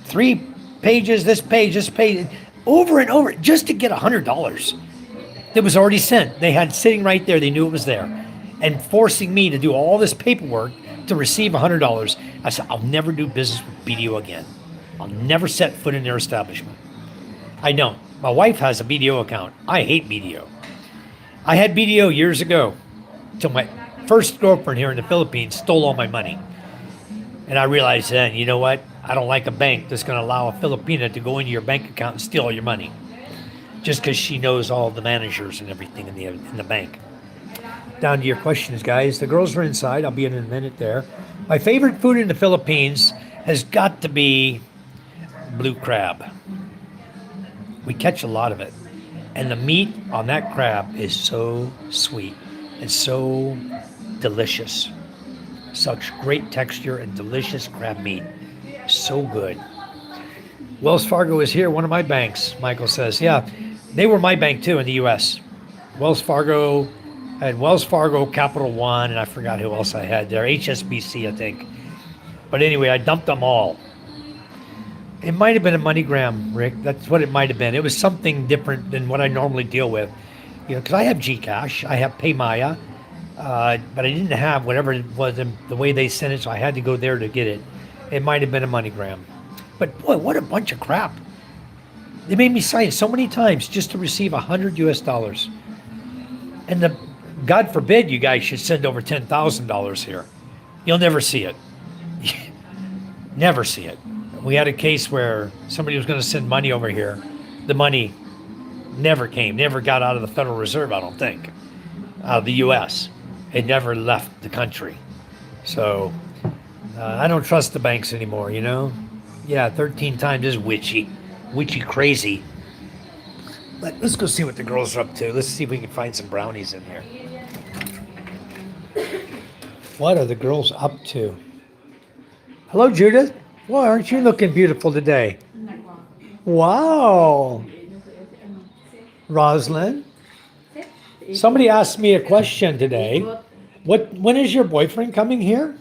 A: 3 pages, this page, over and over, just to get $100 that was already sent. They had sitting right there. They knew it was there, and forcing me to do all this paperwork to receive $100. I said, I'll never do business with BDO again. I'll never set foot in their establishment. I don't. My wife has a BDO account. I hate BDO. I had BDO years ago till my first girlfriend here in the Philippines stole all my money. And I realized then, you know what? I don't like a bank that's going to allow a Filipina to go into your bank account and steal all your money just because she knows all the managers and everything in the bank. Down to your questions, guys. The girls are inside. I'll be in a minute there. My favorite food in the Philippines has got to be blue crab. We catch a lot of it. And the meat on that crab is so sweet and so delicious. Such great texture and delicious crab meat. So good. Wells Fargo is here, one of my banks, Michael says. Yeah, they were my bank too in the U.S. Wells Fargo, I had Wells Fargo, Capital One, and I forgot who else I had there. HSBC, I think. But anyway, I dumped them all. It might have been a MoneyGram, Rick. That's what it might have been. It was something different than what I normally deal with. You know, because I have Gcash, I have PayMaya, but I didn't have whatever it was, the way they sent it, so I had to go there to get it. It might have been a MoneyGram. But boy, what a bunch of crap. They made me sign so many times just to receive $100 US. And God forbid you guys should send over $10,000 here. You'll never see it. Never see it. We had a case where somebody was going to send money over here. The money never came, never got out of the Federal Reserve, I don't think, out of the U.S. It never left the country. So I don't trust the banks anymore, you know? Yeah, 13 times is witchy crazy. Let's go see what the girls are up to. Let's see if we can find some brownies in here. What are the girls up to? Hello, Judith. Well, aren't you looking beautiful today? Wow. Rosalind. Somebody asked me a question today. When is your boyfriend coming here?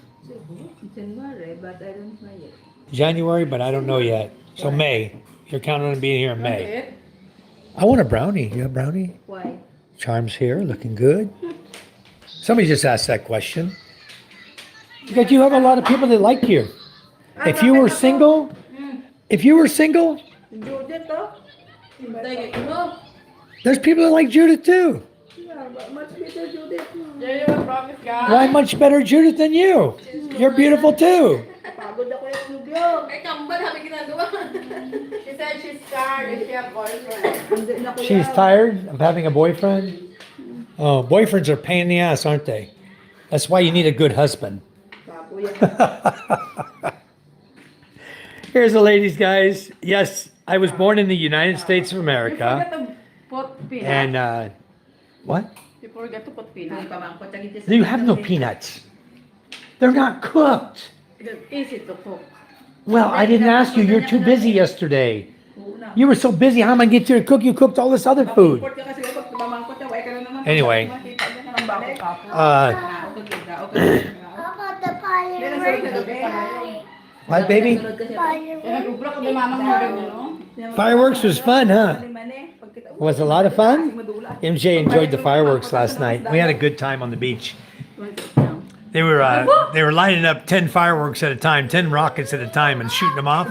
B: January, but I don't know yet.
A: January, but I don't know yet. So May. You're counting on being here in May. I want a brownie. You have a brownie?
B: Why?
A: Charm's here, looking good. Somebody just asked that question. Because you have a lot of people that like you. If you were single,
B: Judith,
A: there's people that like Judith too.
B: yeah, but much better Judith.
A: Why much better Judith than you? You're beautiful too.
B: Pagod ako yung lubyo.
D: Ay, kambal, sabi ginagawa. She said she's tired, she have boyfriend.
B: Hindi na ko
A: She's
B: yan.
A: tired of having a boyfriend. Oh, boyfriends are a pain in the ass, aren't they? That's why you need a good husband.
B: Papo yan.
A: Here's the ladies, guys. Yes, I was born in the United States of
D: You
A: America.
D: forgot to put peanut.
A: And, what?
D: You forgot to put
C: Ay,
D: peanut.
C: pamangkot ang itis-
A: You have no peanuts. They're not cooked.
D: It's easy to cook.
A: Well, I didn't ask you. You're too busy yesterday. You were so busy. How am I going to get you to cook? You cooked all this other food.
C: Import ka kasi kapag pamangkot ka, wala ka na naman.
A: Anyway,
C: Makita ka na ng bakit papo.
A: uh, what, baby?
D: Nag-ubra ko di mamang mo rin, no?
A: Fireworks was fun, huh? Was a lot of fun? MJ enjoyed the fireworks last night. We had a good time on the beach. They were lining up 10 fireworks at a time, 10 rockets at a time, and shooting them off.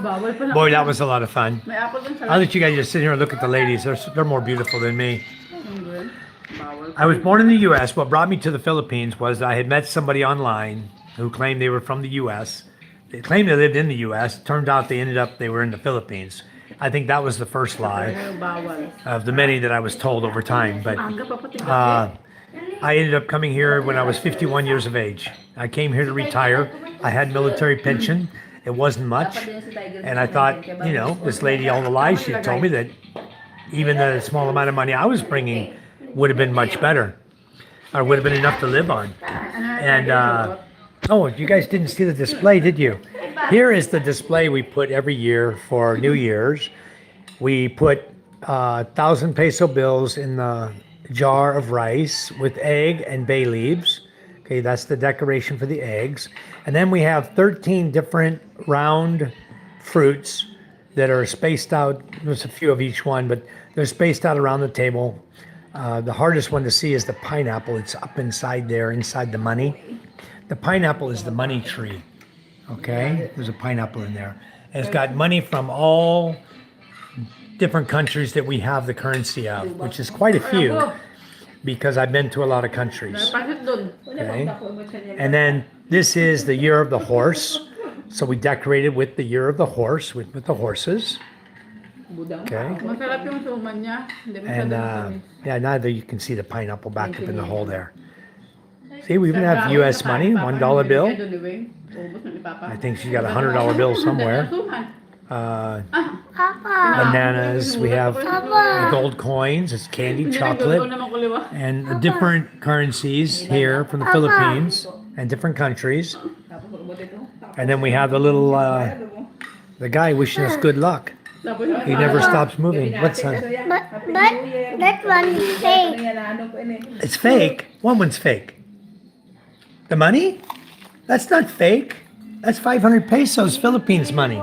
A: Boy, that was a lot of fun.
D: May apple dun sa
A: I'll let you guys just sit here and look at the ladies. They're more beautiful than me. I was born in the U.S. What brought me to the Philippines was I had met somebody online who claimed they were from the U.S. They claimed they lived in the U.S. Turned out they were in the Philippines. I think that was the first lie
D: bawal.
A: of the many that I was told over time. But I ended up coming here when I was 51 years of age. I came here to retire. I had military pension. It wasn't much. And I thought, you know, this lady, all the lies she had told me that even the small amount of money I was bringing would have been much better, or would have been enough to live on. And, oh, you guys didn't see the display, did you? Here is the display we put every year for New Year's. We put 1,000 peso bills in the jar of rice with egg and bay leaves. Okay, that's the decoration for the eggs. And then we have 13 different round fruits that are spaced out. There's a few of each one, but they're spaced out around the table. The hardest one to see is the pineapple. It's up inside there, inside the money. The pineapple is the money tree. Okay, there's a pineapple in there. And it's got money from all different countries that we have the currency of, which is quite a few because I've been to a lot of countries. Okay. And then this is the year of the horse. So we decorated with the year of the horse, with the horses. Okay.
B: Masarap yung suman niya. Hindi
A: And
B: masyado matamis.
A: yeah, now that you can see the pineapple back up in the hole there. See, we even have US money, $1 bill. I think she's got a $100 bill somewhere. Bananas, we have the gold coins, it's candy, chocolate, and the different currencies here from the Philippines and different countries. And then we have the little, the guy wishing us good luck. He never stops moving. What's that?
E: But that one is fake.
A: It's fake. One's fake. The money? That's not fake. That's 500 pesos, Philippines money.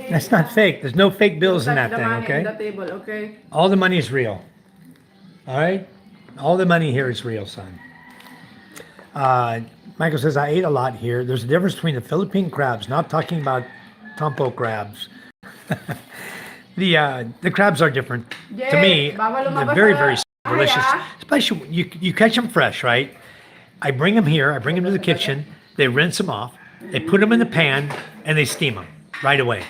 A: That's not fake. There's no fake bills in that thing, okay?
B: The table, okay?
A: All the money is real. All right? All the money here is real, son. Michael says, I ate a lot here. There's a difference between the Philippine crabs, not talking about Tompo crabs. The crabs are different. To me, they're very, very delicious. Especially, you catch them fresh, right? I bring them here. I bring them to the kitchen. They rinse them off. They put them in the pan, and they steam them right away.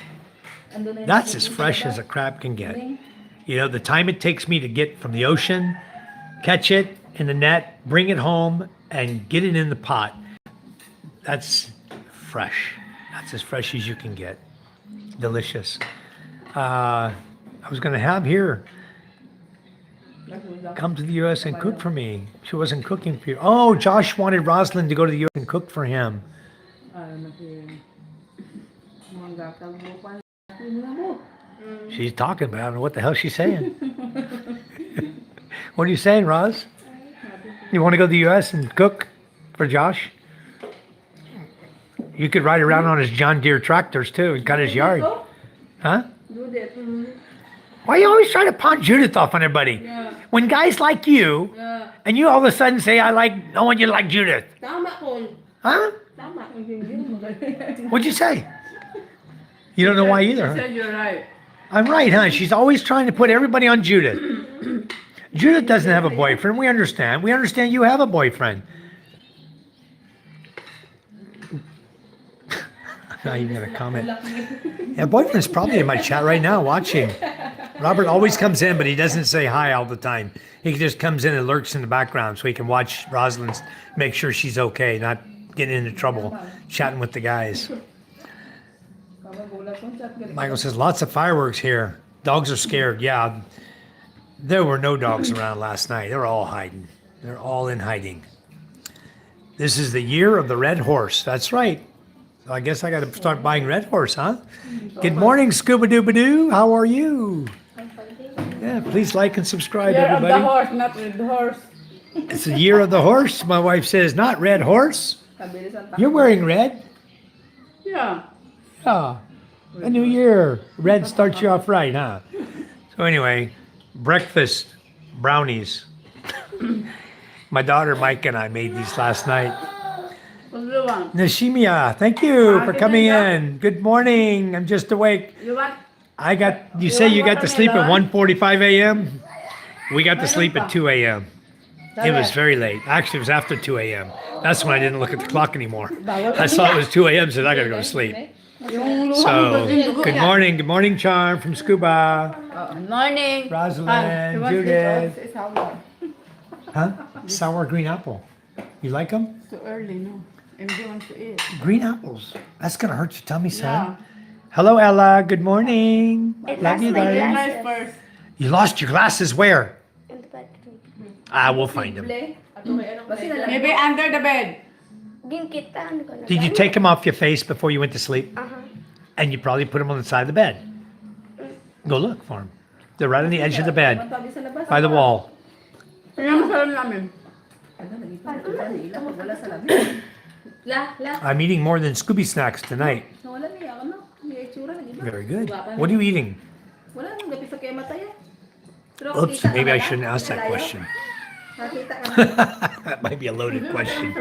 A: That's as fresh as a crab can get. You know, the time it takes me to get from the ocean, catch it in the net, bring it home, and get it in the pot. That's fresh. That's as fresh as you can get. Delicious. I was going to have here come to the U.S. and cook for me. She wasn't cooking for you. Oh, Josh wanted Rosalind to go to the U.S. and cook for him. She's talking, but I don't know what the hell she's saying. What are you saying, Roz? You want to go to the U.S. and cook for Josh? You could ride around on his John Deere tractors too and cut his yard. Huh? Why are you always trying to pawn Judith off on everybody?
B: Yeah.
A: When guys like you,
B: Yeah.
A: and you all of a sudden say, I want you to like Judith.
D: Tama ko.
A: Huh?
D: Tama.
A: What'd you say? You don't know why either.
B: You
A: Huh?
B: said you're right.
A: I'm right, huh? She's always trying to put everybody on Judith. Judith doesn't have a boyfriend. We understand. We understand you have a boyfriend. Not even gonna comment. Yeah, boyfriend's probably in my chat right now watching. Robert always comes in, but he doesn't say hi all the time. He just comes in and lurks in the background so he can watch Rosalind, make sure she's okay, not getting into trouble, chatting with the guys. Michael says, lots of fireworks here. Dogs are scared. Yeah, there were no dogs around last night. They're all hiding. They're all in hiding. This is the year of the red horse. That's right. So I guess I got to start buying red horse, huh? Good morning, Scuba-Dooba-Doo. How are you? Yeah, please like and subscribe,
B: Year of the
A: everybody.
B: horse, not with the horse.
A: It's the year of the horse. My wife says, not red horse. You're wearing red.
B: Yeah.
A: Yeah. A new year. Red starts you off right, huh? So anyway, breakfast, brownies. My daughter Mike and I made these last night.
B: What's the one?
A: Nashimia, thank you for coming in. Good morning. I'm just awake.
B: You want?
A: You say you got to sleep at 1:45 a.m.? We got to sleep at 2 a.m. It was very late. Actually, it was after 2 a.m. That's when I didn't look at the clock anymore. I saw it was 2 a.m., said I got to go to sleep. So, good morning. Good morning, Charm from Scuba.
B: Morning.
A: Rosalind, Judith. Huh? Sour green apple. You like them?
B: Too early, no. MJ wants to eat.
A: Green apples. That's going to hurt your tummy, son.
B: Yeah.
A: Hello, Ella. Good morning.
E: I
A: Love
E: lost
A: you,
E: my
A: darling.
E: glasses.
B: Nice first.
A: You lost your glasses where?
E: In the bedroom.
A: We'll find them.
B: Maybe under the bed.
E: Ginkitaan ko na.
A: Did you take them off your face before you went to sleep? And you probably put them on the side of the bed. Go look for them. They're right on the edge of the bed,
C: Tabi sa labas.
A: by the wall.
B: Ano masarap namin?
C: Ano, nag-ipon ko dyan. Ilang wala sa labi.
A: I'm eating more than Scooby snacks tonight.
C: Wala niya, ano? May itsura, nag-iba.
A: Very good. What are you eating?
C: Wala nang gabi sa kaya matay eh. Pero
A: Oops,
C: kita ka
A: maybe I
C: ba?
A: shouldn't ask that
C: Malayo?
A: question.
C: Nakita ka na.
A: That might be a loaded question.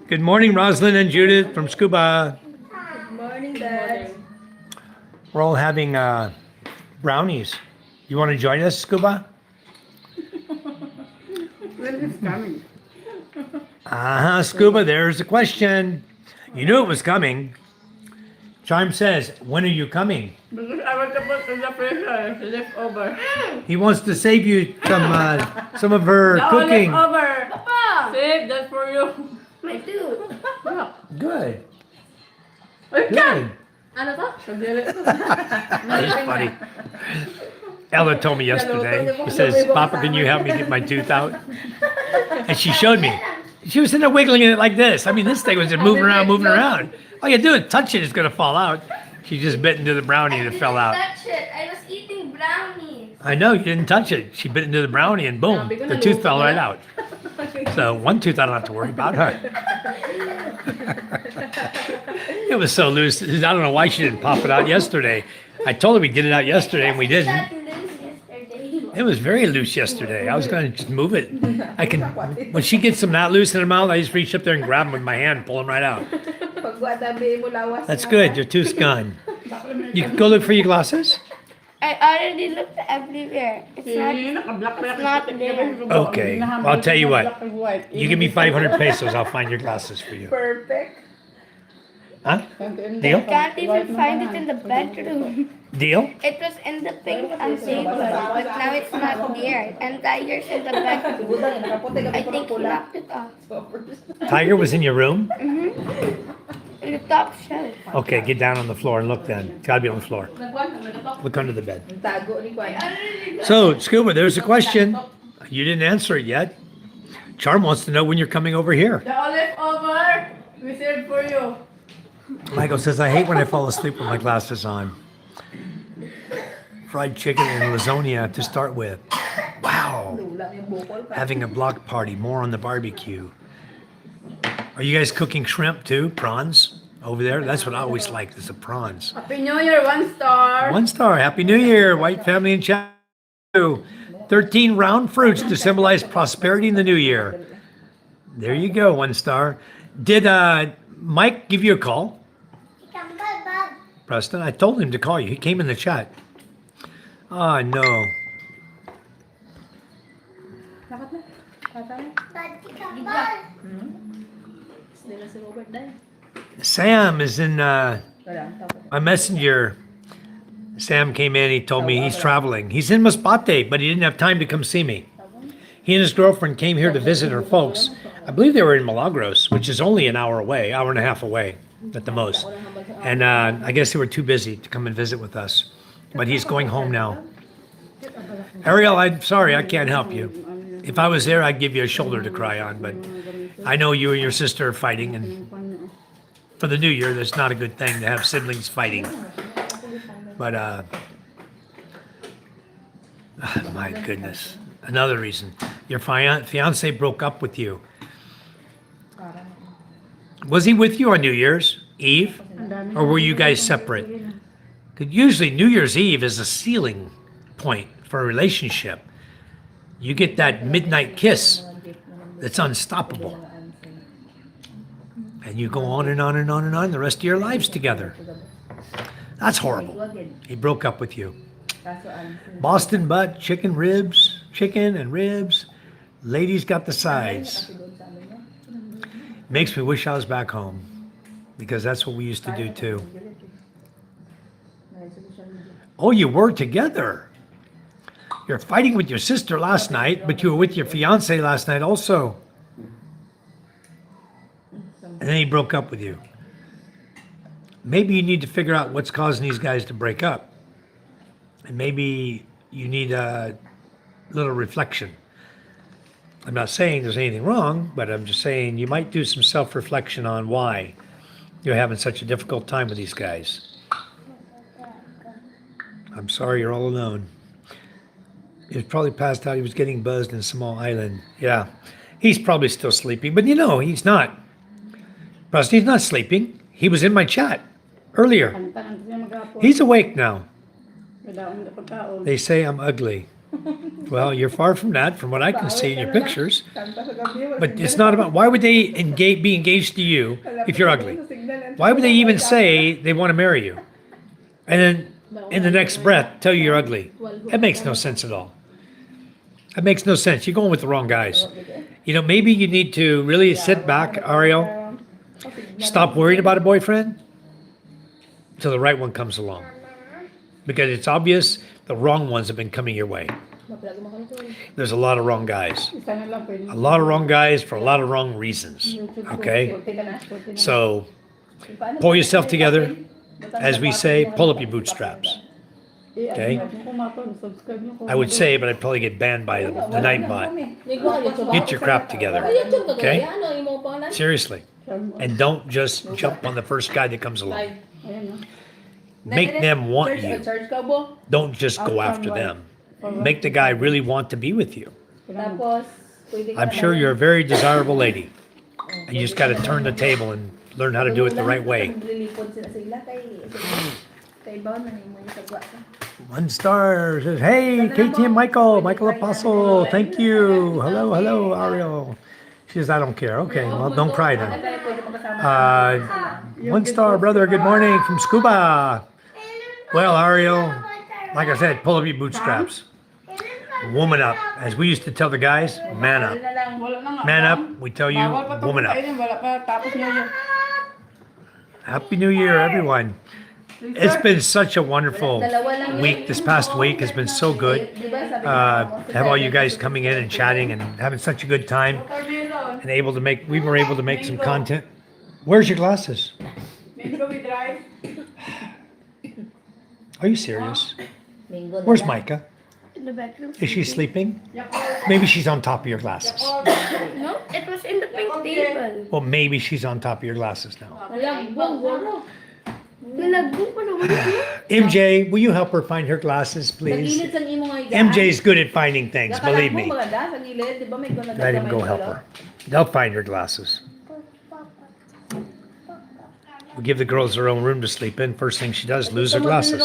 A: Good morning, Rosalind and Judith from Scuba.
C: Morning, Dad.
A: We're all having brownies. You want to join us, Scuba?
B: When is coming?
A: Scuba, there's a question. You knew it was coming. Charm says, when are you coming?
B: Because I want to put in the freezer, leftover.
A: He wants to save you some of her
B: No,
A: cooking.
B: leftover! Papa! Save that for you.
E: My tooth.
A: Good.
B: Ay,
A: Good.
D: Ano to?
A: That's funny. Ella told me yesterday, she says, Papa, can you help me get my tooth out? And she showed me. She was sitting there wiggling it like this. I mean, this thing was just moving around, moving around. All you do is touch it, it's going to fall out. She just bit into the brownie that fell out.
E: Touch it. I was eating brownies.
A: I know, you didn't touch it. She bit into the brownie and boom, the tooth fell right out. So one tooth I don't have to worry about, huh? It was so loose. I don't know why she didn't pop it out yesterday. I told her we did it out yesterday and we didn't.
E: That loose yesterday.
A: It was very loose yesterday. I was going to just move it. I can, when she gets them that loose in her mouth, I just reach up there and grab them with my hand and pull them right out.
C: Pagwatabi mo lawas.
A: That's good. Your tooth's gone. You can go look for your glasses?
E: I already looked everywhere. It's not.
B: Naka-black pa
E: It's not there.
A: Okay. Well, I'll tell you what. You give me 500 pesos, I'll find your glasses for you.
C: Perfect.
A: Huh? Deal?
E: Can't even find it in the bedroom.
A: Deal?
E: It was in the pink and table, but now it's not there. And Tiger's in the bedroom.
C: Budang, nakaputi
E: I
C: ka
E: think he
C: pula.
E: locked it off.
A: Tiger was in your room?
E: In the top shelf.
A: Okay, get down on the floor and look then. It's gotta be on the floor. Look under the bed.
C: Tago ni Kwan.
A: So, Scuba, there's a question. You didn't answer it yet. Charm wants to know when you're coming over here.
B: The leftover, we saved for you.
A: Michael says, I hate when I fall asleep with my glasses on. Fried chicken and lasagna to start with. Wow.
C: Lula yung bukol pa.
A: Having a block party, more on the barbecue. Are you guys cooking shrimp too? Prawns over there? That's what I always liked, is the prawns.
B: Happy New Year, 1 star.
A: 1 star. Happy New Year, White Family and Chat. 13 round fruits to symbolize prosperity in the new year. There you go, 1 star. Did Mike give you a call? Preston, I told him to call you. He came in the chat. Oh, no.
C: Lakat na. Tatay. Nila si Robert dahil.
A: Sam is in
C: Wala, tapos.
A: my messenger. Sam came in. He told me he's traveling. He's in Masbate, but he didn't have time to come see me. He and his girlfriend came here to visit her folks. I believe they were in Milagros, which is only an hour away, hour and a half away at the most. And I guess they were too busy to come and visit with us. But he's going home now. Ariel, I'm sorry, I can't help you. If I was there, I'd give you a shoulder to cry on. But I know you and your sister are fighting, and for the new year, that's not a good thing to have siblings fighting. But my goodness, another reason. Your fiance broke up with you. Was he with you on New Year's Eve, or were you guys separate? Because usually New Year's Eve is a ceiling point for a relationship. You get that midnight kiss that's unstoppable. And you go on and on and on and on the rest of your lives together. That's horrible. He broke up with you. Boston butt, chicken and ribs. Ladies got the sides. Makes me wish I was back home, because that's what we used to do too. Oh, you were together. You're fighting with your sister last night, but you were with your fiance last night also. And then he broke up with you. Maybe you need to figure out what's causing these guys to break up. And maybe you need a little reflection. I'm not saying there's anything wrong, but I'm just saying you might do some self-reflection on why you're having such a difficult time with these guys. I'm sorry you're all alone. He was probably passed out. He was getting buzzed in a small island. Yeah, he's probably still sleeping, but he's not. He's not sleeping. He was in my chat earlier.
B: Kanta-kanta siya maghapon.
A: He's awake now.
B: Kadaon na pagkaon.
A: They say I'm ugly. Well, you're far from that, from what I can see in your pictures.
C: Kanta sa gabi, wala
A: But
C: signal.
A: it's not about why would they be engaged to you if you're ugly? Why would they even say they want to marry you? And then in the next breath tell you you're ugly. That makes no sense at all. That makes no sense. You're going with the wrong guys. Maybe you need to really sit back, Ariel. Stop worrying about a boyfriend till the right one comes along. Because it's obvious the wrong ones have been coming your way. There's a lot of wrong guys.
B: Isa na lang pwede.
A: A lot of wrong guys for a lot of wrong reasons. Okay? So pull yourself together. As we say, pull up your bootstraps. Okay? I would say, but I'd probably get banned by the Nightbot. Get your crap together. Okay? Seriously. And don't just jump on the first guy that comes along. Make them want you. Don't just go after them. Make the guy really want to be with you.
C: Tapos, pwede ka
A: I'm sure you're a very desirable lady. And you just got to turn the table and learn how to do it the right way.
C: Lilipod sila kay Baon na mo sa gwapa.
A: 1 star says, hey, KTM Michael Apostle, thank you. Hello, Ariel. She says, I don't care. Okay, well, don't cry then. 1 star, brother, good morning from Scuba. Well, Ariel, like I said, pull up your bootstraps. Woman up. As we used to tell the guys, man up. Man up, we tell you, woman up.
B: Wala pa, tapos niya yun.
A: Happy New Year, everyone. It's been such a wonderful week. This past week has been so good. Have all you guys coming in and chatting and having such a good time, and we were able to make some content. Where's your glasses? Are you serious? Where's Micah?
E: In the bedroom.
A: Is she sleeping? Maybe she's on top of your glasses.
E: No, it was in the pink table.
A: Well, maybe she's on top of your glasses now.
E: Nalagbong pa naman yun.
A: MJ, will you help her find her glasses, please?
C: Nagilid sa imo nga idaan.
A: MJ's good at finding things, believe me.
C: Maganda sa gilid, di ba may guna
A: Let him go help her. They'll find her glasses. We'll give the girls their own room to sleep in. First thing she does, lose her glasses.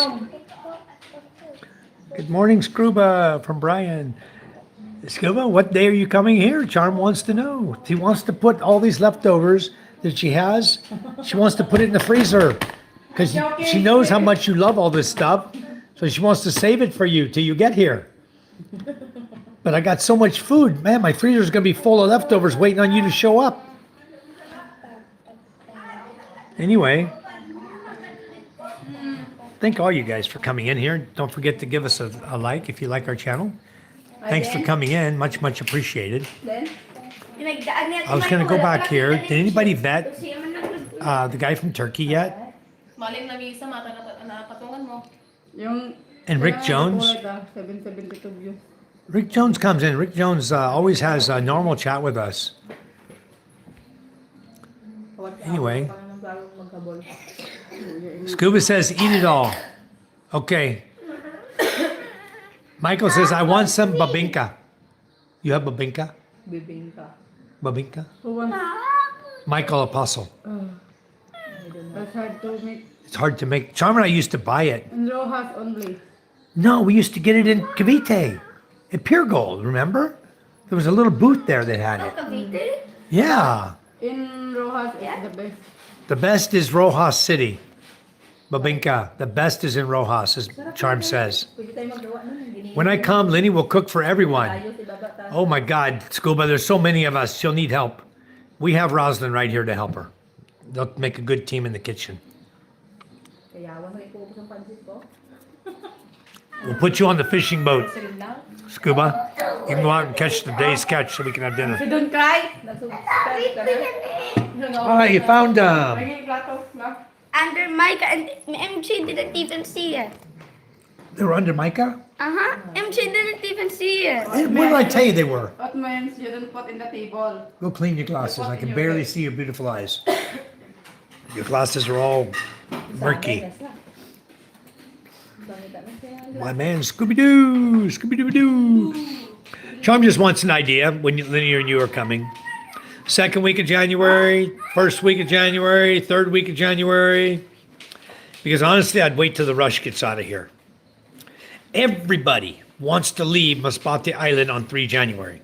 A: Good morning, Scuba, from Brian. Scuba, what day are you coming here? Charm wants to know. She wants to put all these leftovers that she has, she wants to put it in the freezer. Because she knows how much you love all this stuff. So she wants to save it for you till you get here. But I got so much food. Man, my freezer's going to be full of leftovers waiting on you to show up. Anyway, thank all you guys for coming in here. Don't forget to give us a like if you like our channel. Thanks for coming in. Much, much appreciated. I was going to go back here. Did anybody vet the guy from Turkey yet?
D: Maling na visa, napatungan mo.
B: Yung...
A: And Rick Jones?
B: 772 views.
A: Rick Jones comes in. Rick Jones always has a normal chat with us. Anyway. Scuba says, eat it all. Okay. Michael says, I want some babinka. You have babinka?
C: Bibingka.
A: Babinka?
B: Who wants...
A: Michael Apostle.
B: That's hard to make.
A: It's hard to make. Charm and I used to buy it.
B: In Rojas only.
A: No, we used to get it in Cavite. At Pure Gold, remember? There was a little booth there that had it. Yeah.
B: In Rojas is the best.
A: The best is Rojas City. Babinka. The best is in Rojas, as Charm says.
C: Pwede tayo magawa nun.
A: When I come, Lenny will cook for everyone. Oh my God, Scuba, there's so many of us. She'll need help. We have Roslyn right here to help her. They'll make a good team in the kitchen. We'll put you on the fishing boat, Scuba. You can go out and catch the day's catch so we can have dinner.
B: Don't cry.
A: Ah, you found
E: Under Micah and MJ didn't even see it.
A: They were under mica?
E: Uh-huh. And she didn't even see it.
A: What did I tell you they were?
D: What means you don't put in the table?
A: Go clean your glasses. I can barely see your beautiful eyes. Your glasses are all murky. My man, Scooby-Doo, Scooby-Doo-Doo. Charm just wants an idea when Linear and you are coming. Second week of January, first week of January, third week of January. Because honestly, I'd wait till the rush gets out of here. Everybody wants to leave Masbate Island on 3 January.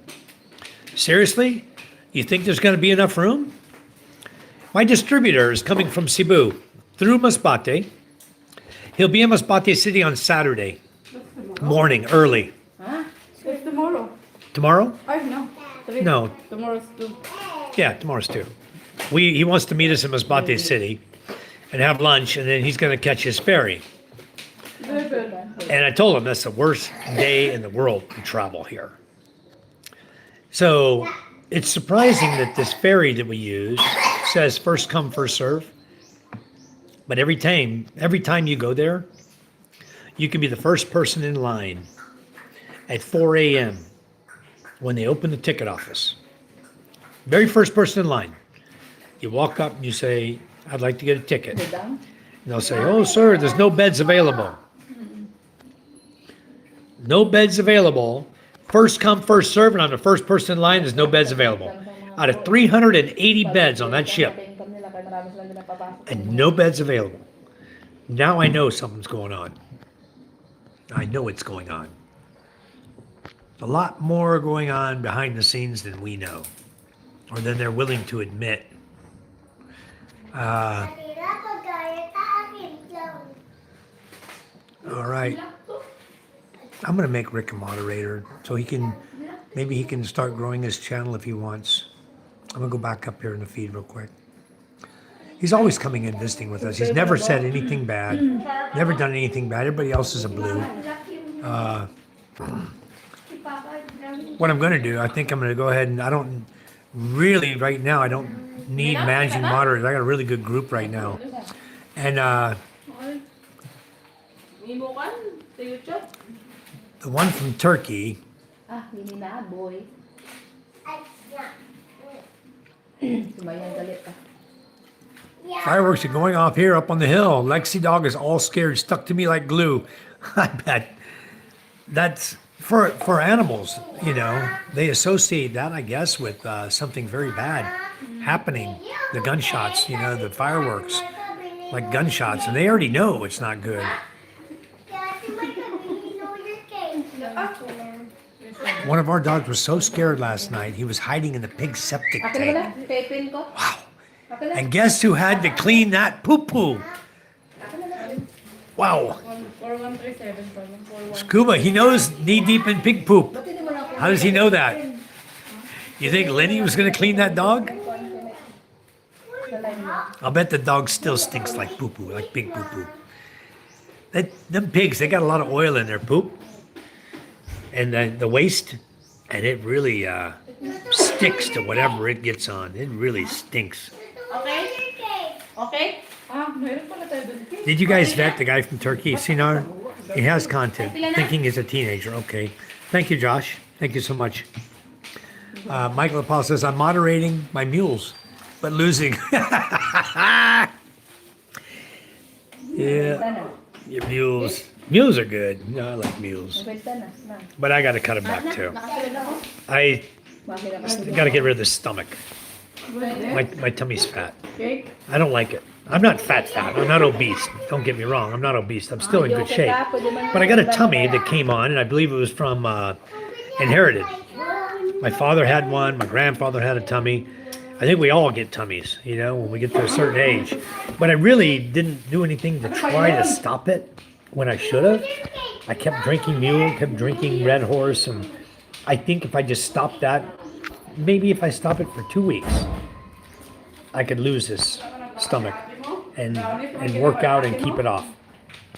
A: Seriously? You think there's going to be enough room? My distributor is coming from Cebu through Masbate. He'll be in Masbate City on Saturday morning, early.
D: Huh? It's tomorrow.
A: Tomorrow?
D: No. 3.
A: No.
D: Tomorrow's 2.
A: Yeah, tomorrow's 2. He wants to meet us in Masbate City and have lunch, and then he's going to catch his ferry. And I told him that's the worst day in the world to travel here. So it's surprising that this ferry that we use says first come, first serve. But every time you go there, you can be the first person in line at 4 a.m. when they open the ticket office. Very first person in line. You walk up and you say, I'd like to get a ticket. And they'll say, oh, sir, there's no beds available. No beds available. First come, first serve, and I'm the first person in line, there's no beds available. Out of 380 beds on that ship, and no beds available. Now I know something's going on. I know it's going on. A lot more going on behind the scenes than we know, or than they're willing to admit. All right. I'm going to make Rick a moderator so maybe he can start growing his channel if he wants. I'm going to go back up here in the feed real quick. He's always coming in visiting with us. He's never said anything bad, never done anything bad. Everybody else is a blue. What I'm going to do, I think I'm going to go ahead and I don't need managing moderators. I got a really good group right now. And the one from Turkey, fireworks are going off here up on the hill. Lexi dog is all scared, stuck to me like glue. I bet that's for animals, they associate that, I guess, with something very bad happening. The gunshots, the fireworks, like gunshots, and they already know it's not good. One of our dogs was so scared last night, he was hiding in the pig septic tank. Wow. And guess who had to clean that poo-poo? Wow. Scuba, he knows knee-deep in pig poop. How does he know that? You think Lenny was going to clean that dog? I'll bet the dog still stinks like poo-poo, like pig poo-poo. Them pigs, they got a lot of oil in their poop. And the waste, and it really sticks to whatever it gets on. It really stinks.
D: Okay?
A: Did you guys vet the guy from Turkey, Sinar? He has content, thinking he's a teenager. Okay. Thank you, Josh. Thank you so much. Michael Paul says, I'm moderating my mules, but losing. Yeah. Your mules. Mules are good. No, I like mules. But I got to cut them back too. I got to get rid of the stomach. My tummy's fat. I don't like it. I'm not fat. I'm not obese. Don't get me wrong. I'm not obese. I'm still in good shape. But I got a tummy that came on, and I believe it was from inherited. My father had one. My grandfather had a tummy. I think we all get tummies, when we get to a certain age. But I really didn't do anything to try to stop it when I should have. I kept drinking mule, kept drinking Red Horse, and I think if I just stopped that, maybe if I stop it for 2 weeks, I could lose this stomach and work out and keep it off,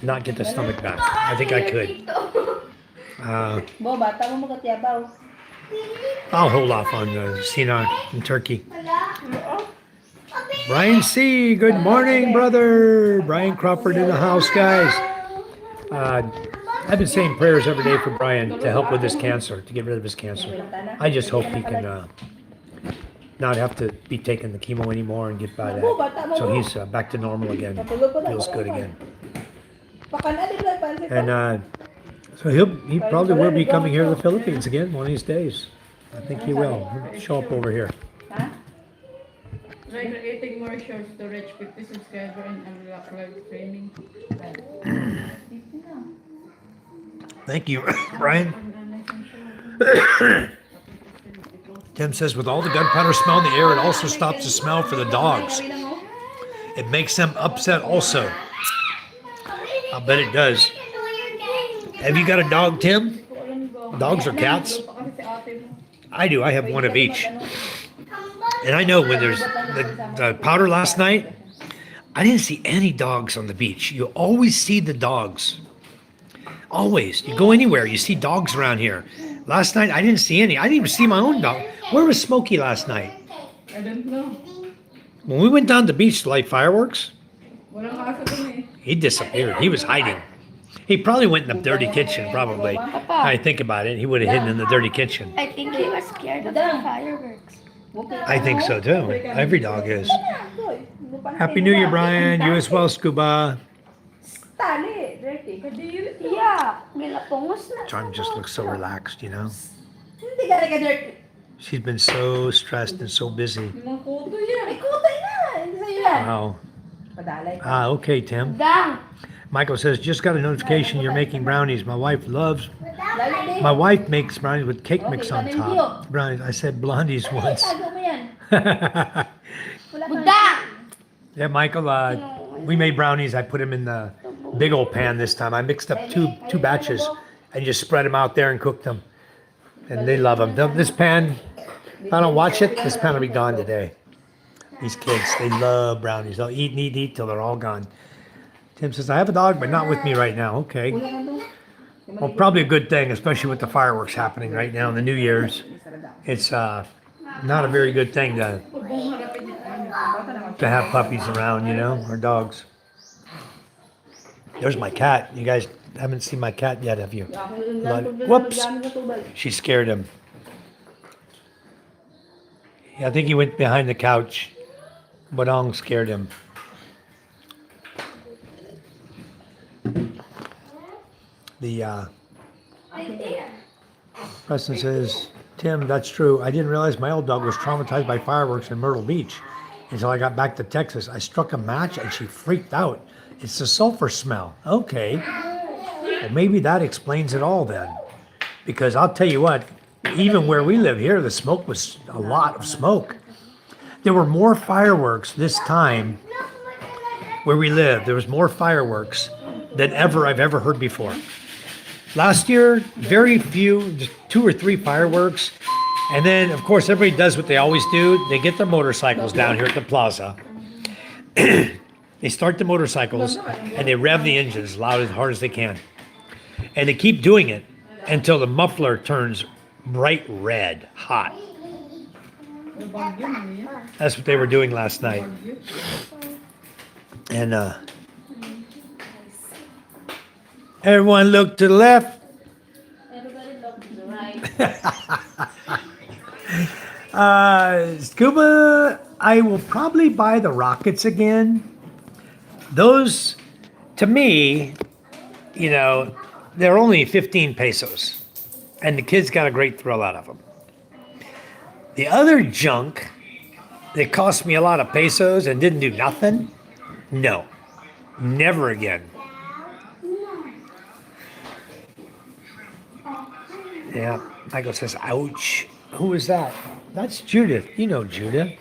A: not get the stomach back. I think I could. I'll hold off on Sinar in Turkey. Brian C., good morning, brother. Brian Crawford in the house, guys. I've been saying prayers every day for Brian to help with his cancer, to get rid of his cancer. I just hope he can not have to be taking the chemo anymore and get by that. So he's back to normal again. Feels good again. And so he probably will be coming here to the Philippines again one of these days. I think he will. He'll show up over here.
D: Try creating more shows to reach 50 subscribers and unlock live streaming.
A: Thank you, Brian. Tim says, with all the gunpowder smell in the air, it also stops the smell for the dogs. It makes them upset also. I'll bet it does. Have you got a dog, Tim? Dogs or cats? I do. I have one of each. And I know when there's the powder last night, I didn't see any dogs on the beach. You always see the dogs. Always. You go anywhere, you see dogs around here. Last night, I didn't see any. I didn't even see my own dog. Where was Smokey last night?
D: I don't know.
A: When we went down to the beach to light fireworks,
D: Walang aso dun eh.
A: he disappeared. He was hiding. He probably went in the dirty kitchen, probably. I think about it. He would have hidden in the dirty kitchen.
E: I think he was scared of the fireworks.
A: I think so too. Every dog is. Happy New Year, Brian. You as well, Scuba.
C: Tali, dirty.
E: Yeah, ginapungos na.
A: Charm just looks so relaxed, you know.
C: Hindi ka dirty.
A: She's been so stressed and so busy.
D: Mga kuto yan.
C: Ay, kutay na. Hindi sa'yo yan.
A: Wow.
C: Padalay ka.
A: Ah, okay, Tim.
E: Dang!
A: Michael says, just got a notification you're making brownies. My wife makes brownies with cake mix on top. Brownies. I said blondies once.
C: Tago mo yan.
E: Budang!
A: Yeah, Michael, we made brownies. I put them in the big old pan this time. I mixed up two batches and just spread them out there and cooked them. And they love them. This pan, if I don't watch it, this pan will be gone today. These kids, they love brownies. They'll eat and eat and eat till they're all gone. Tim says, I have a dog, but not with me right now. Okay. Well, probably a good thing, especially with the fireworks happening right now in the New Year's. It's not a very good thing to have puppies around, you know, or dogs. There's my cat. You guys haven't seen my cat yet, have you? Whoops. She scared him. Yeah, I think he went behind the couch. Badong scared him. The Preston says, Tim, that's true. I didn't realize my old dog was traumatized by fireworks in Myrtle Beach until I got back to Texas. I struck a match and she freaked out. It's the sulfur smell. Okay. Well, maybe that explains it all then. Because I'll tell you what, even where we live here, the smoke was a lot of smoke. There were more fireworks this time where we live. There was more fireworks than I've ever heard before. Last year, very few, just 2 or 3 fireworks. And then, of course, everybody does what they always do. They get their motorcycles down here at the plaza. They start the motorcycles and they rev the engines as loud as hard as they can. And they keep doing it until the muffler turns bright red, hot. That's what they were doing last night. And everyone look to the left. Scuba, I will probably buy the rockets again. Those, to me, you know, they're only 15 pesos. And the kids got a great thrill out of them. The other junk that cost me a lot of pesos and didn't do nothing, no, never again. Yeah, Michael says, ouch. Who is that? That's Judith. You know Judith.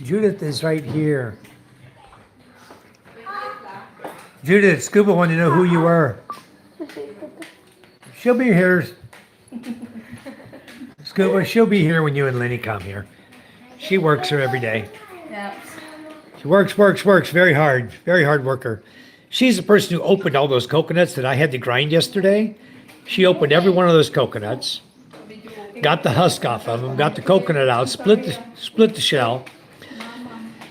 A: Judith is right here. Judith, Scuba wanted to know who you were. She'll be here. Scuba, she'll be here when you and Lenny come here. She works here every day.
C: Yeah.
A: She works. Very hard worker. She's the person who opened all those coconuts that I had to grind yesterday. She opened every one of those coconuts, got the husk off of them, got the coconut out, split the shell,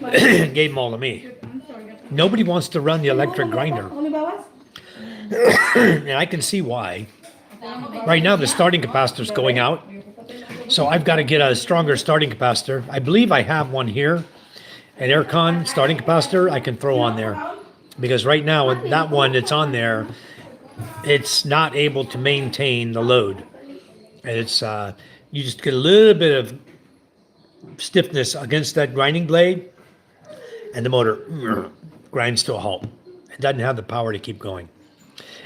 A: gave them all to me. Nobody wants to run the electric grinder. And I can see why. Right now, the starting capacitor is going out. So I've got to get a stronger starting capacitor. I believe I have one here, an aircon starting capacitor I can throw on there. Because right now, with that one that's on there, it's not able to maintain the load. And it's, you just get a little bit of stiffness against that grinding blade, and the motor grinds to a halt. It doesn't have the power to keep going.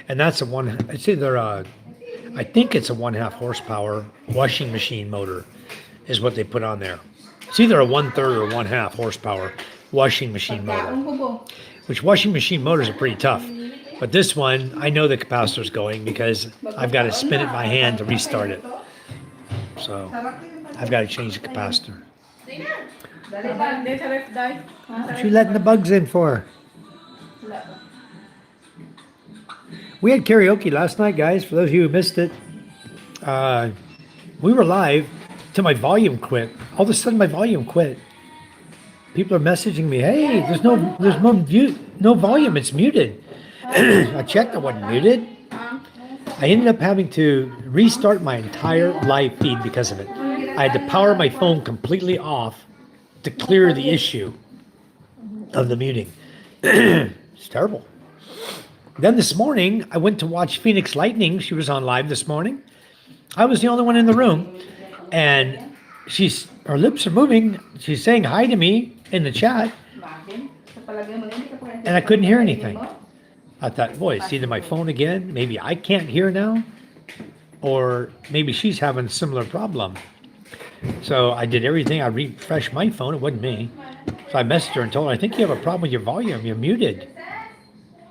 A: And that's it's either I think it's a 1/2 horsepower washing machine motor is what they put on there. It's either a 1/3 or 1/2 horsepower washing machine motor, which washing machine motors are pretty tough. But this one, I know the capacitor's going because I've got to spin it by hand to restart it. So I've got to change the capacitor. What you letting the bugs in for? We had karaoke last night, guys. For those of you who missed it, we were live till my volume quit. All of a sudden, my volume quit. People are messaging me, "Hey, there's no volume. It's muted." I checked; it wasn't muted. I ended up having to restart my entire live feed because of it. I had to power my phone completely off to clear the issue of the muting. It's terrible. Then this morning, I went to watch Phoenix Lightning. She was on live this morning. I was the only one in the room. And her lips are moving. She's saying hi to me in the chat. And I couldn't hear anything. I thought, boy, it's either my phone again. Maybe I can't hear now. Or maybe she's having a similar problem. So I did everything. I refreshed my phone. It wasn't me. So I messaged her and told her, I think you have a problem with your volume. You're muted.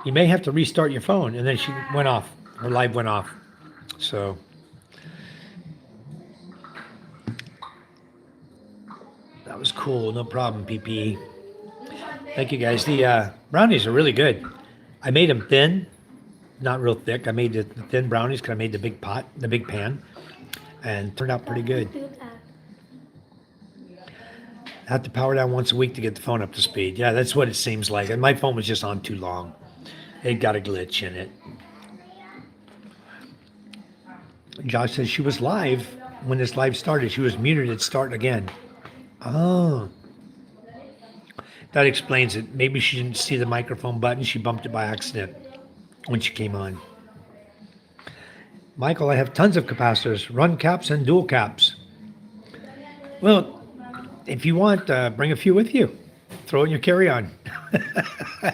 A: You may have to restart your phone. And then she went off. Her live went off. So that was cool. No problem, PPE. Thank you, guys. The brownies are really good. I made them thin, not real thick. I made the thin brownies because I made the big pot, the big pan, and turned out pretty good. I have to power down once a week to get the phone up to speed. Yeah, that's what it seems like. And my phone was just on too long. It got a glitch in it. Josh says she was live when this live started. She was muted at start again. Oh. That explains it. Maybe she didn't see the microphone button. She bumped it by accident when she came on. Michael, I have tons of capacitors, run caps and dual caps. Well, if you want, bring a few with you. Throw it in your carry-on.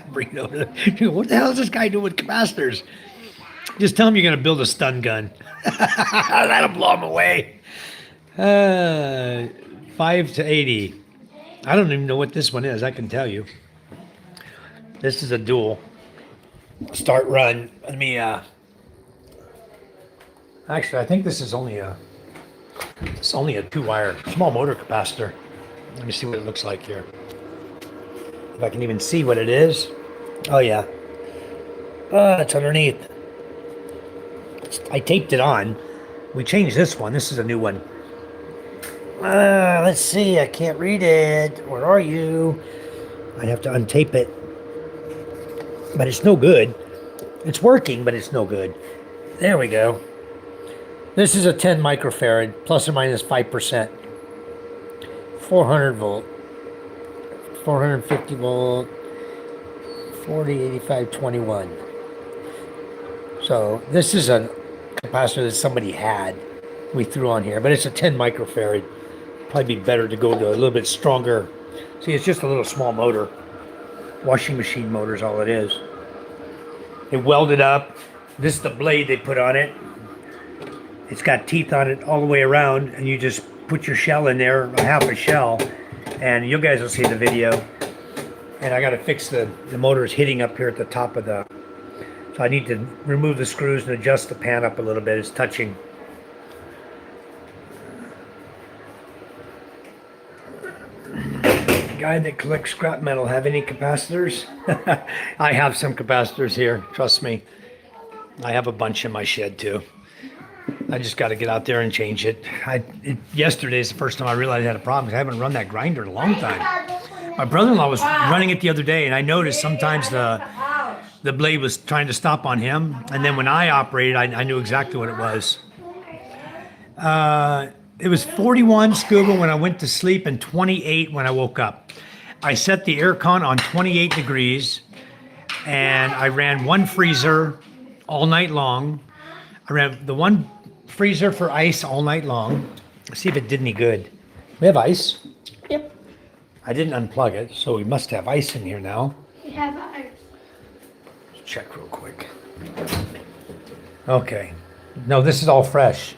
A: Bring it over. What the hell is this guy doing with capacitors? Just tell him you're going to build a stun gun. That'll blow him away. 5 to 80. I don't even know what this one is. I can tell you. This is a dual. Start run. Let me. Actually, I think this is only a. It's only a 2-wire small motor capacitor. Let me see what it looks like here. If I can even see what it is. Oh yeah. It's underneath. I taped it on. We changed this one. This is a new one. Let's see. I can't read it. Where are you? I'd have to untape it. But it's no good. It's working, but it's no good. There we go. This is a 10 microfarad, plus or minus 5%. 400 volt. 450 volt. 40, 85, 21. So this is a capacitor that somebody had. We threw on here, but it's a 10 microfarad. Probably be better to go to a little bit stronger. See, it's just a little small motor. Washing machine motor is all it is. They welded up. This is the blade they put on it. It's got teeth on it all the way around, and you just put your shell in there, half a shell, and you guys will see the video. And I got to fix the motor is hitting up here at the top of the. So I need to remove the screws and adjust the pan up a little bit. It's touching. Guy that collects scrap metal have any capacitors? I have some capacitors here, trust me. I have a bunch in my shed too. I just got to get out there and change it. Yesterday is the first time I realized I had a problem. I haven't run that grinder in a long time. My brother-in-law was running it the other day, and I noticed sometimes the the blade was trying to stop on him. And then when I operated, I knew exactly what it was. It was 41 scuba when I went to sleep and 28 when I woke up. I set the aircon on 28 degrees and I ran one freezer all night long. I ran the one freezer for ice all night long. Let's see if it did any good. We have ice.
B: Yep.
A: I didn't unplug it, so we must have ice in here now.
E: We have ours.
A: Check real quick. Okay. No, this is all fresh.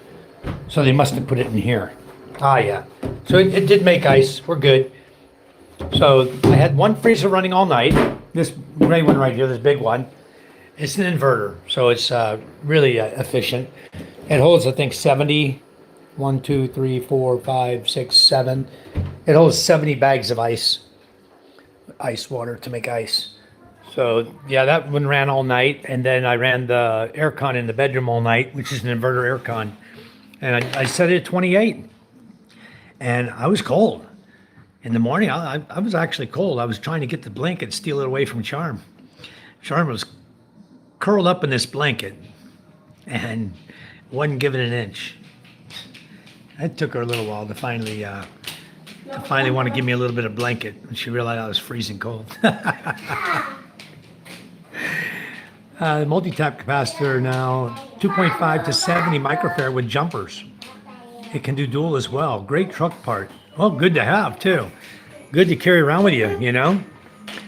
A: So they must have put it in here. Ah, yeah. So it did make ice. We're good. So I had one freezer running all night. This gray one right here, this big one. It's an inverter, so it's really efficient. It holds, I think, 70. 1, 2, 3, 4, 5, 6, 7. It holds 70 bags of ice water to make ice. So yeah, that one ran all night, and then I ran the aircon in the bedroom all night, which is an inverter aircon, and I set it at 28, and I was cold. In the morning, I was actually cold. I was trying to get the blanket, steal it away from Charm. Charm was curled up in this blanket, and wasn't giving an inch. It took her a little while to finally want to give me a little bit of blanket when she realized I was freezing cold. The multi-tap capacitor now 2.5 to 70 microfarad with jumpers. It can do dual as well. Great truck part. Well, good to have too. Good to carry around with you, you know,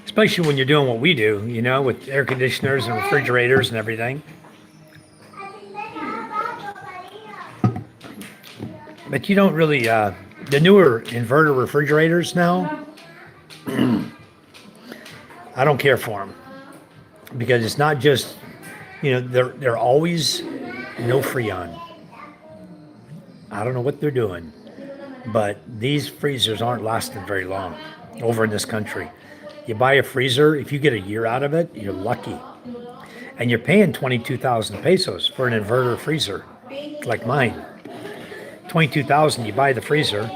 A: especially when you're doing what we do, you know, with air conditioners and refrigerators and everything. But you don't really, the newer inverter refrigerators now, I don't care for them. Because it's not just, you know, they're always no Freon. I don't know what they're doing, but these freezers aren't lasting very long over in this country. You buy a freezer, if you get a year out of it, you're lucky. And you're paying 22,000 pesos for an inverter freezer like mine. 22,000, you buy the freezer,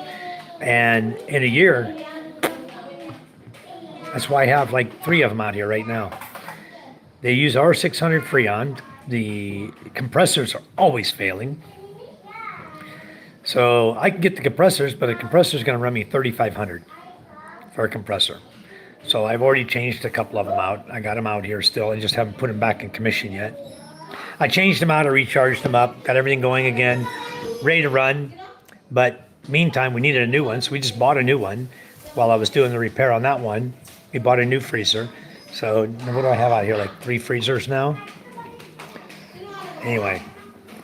A: and in a year, that's why I have like 3 of them out here right now. They use R600 Freon. The compressors are always failing. So I can get the compressors, but a compressor is going to run me $3,500 for a compressor. So I've already changed a couple of them out. I got them out here still. I just haven't put them back in commission yet. I changed them out, I recharged them up, got everything going again, ready to run. But meantime, we needed a new one, so we just bought a new one. While I was doing the repair on that one, we bought a new freezer. So what do I have out here, like 3 freezers now? Anyway,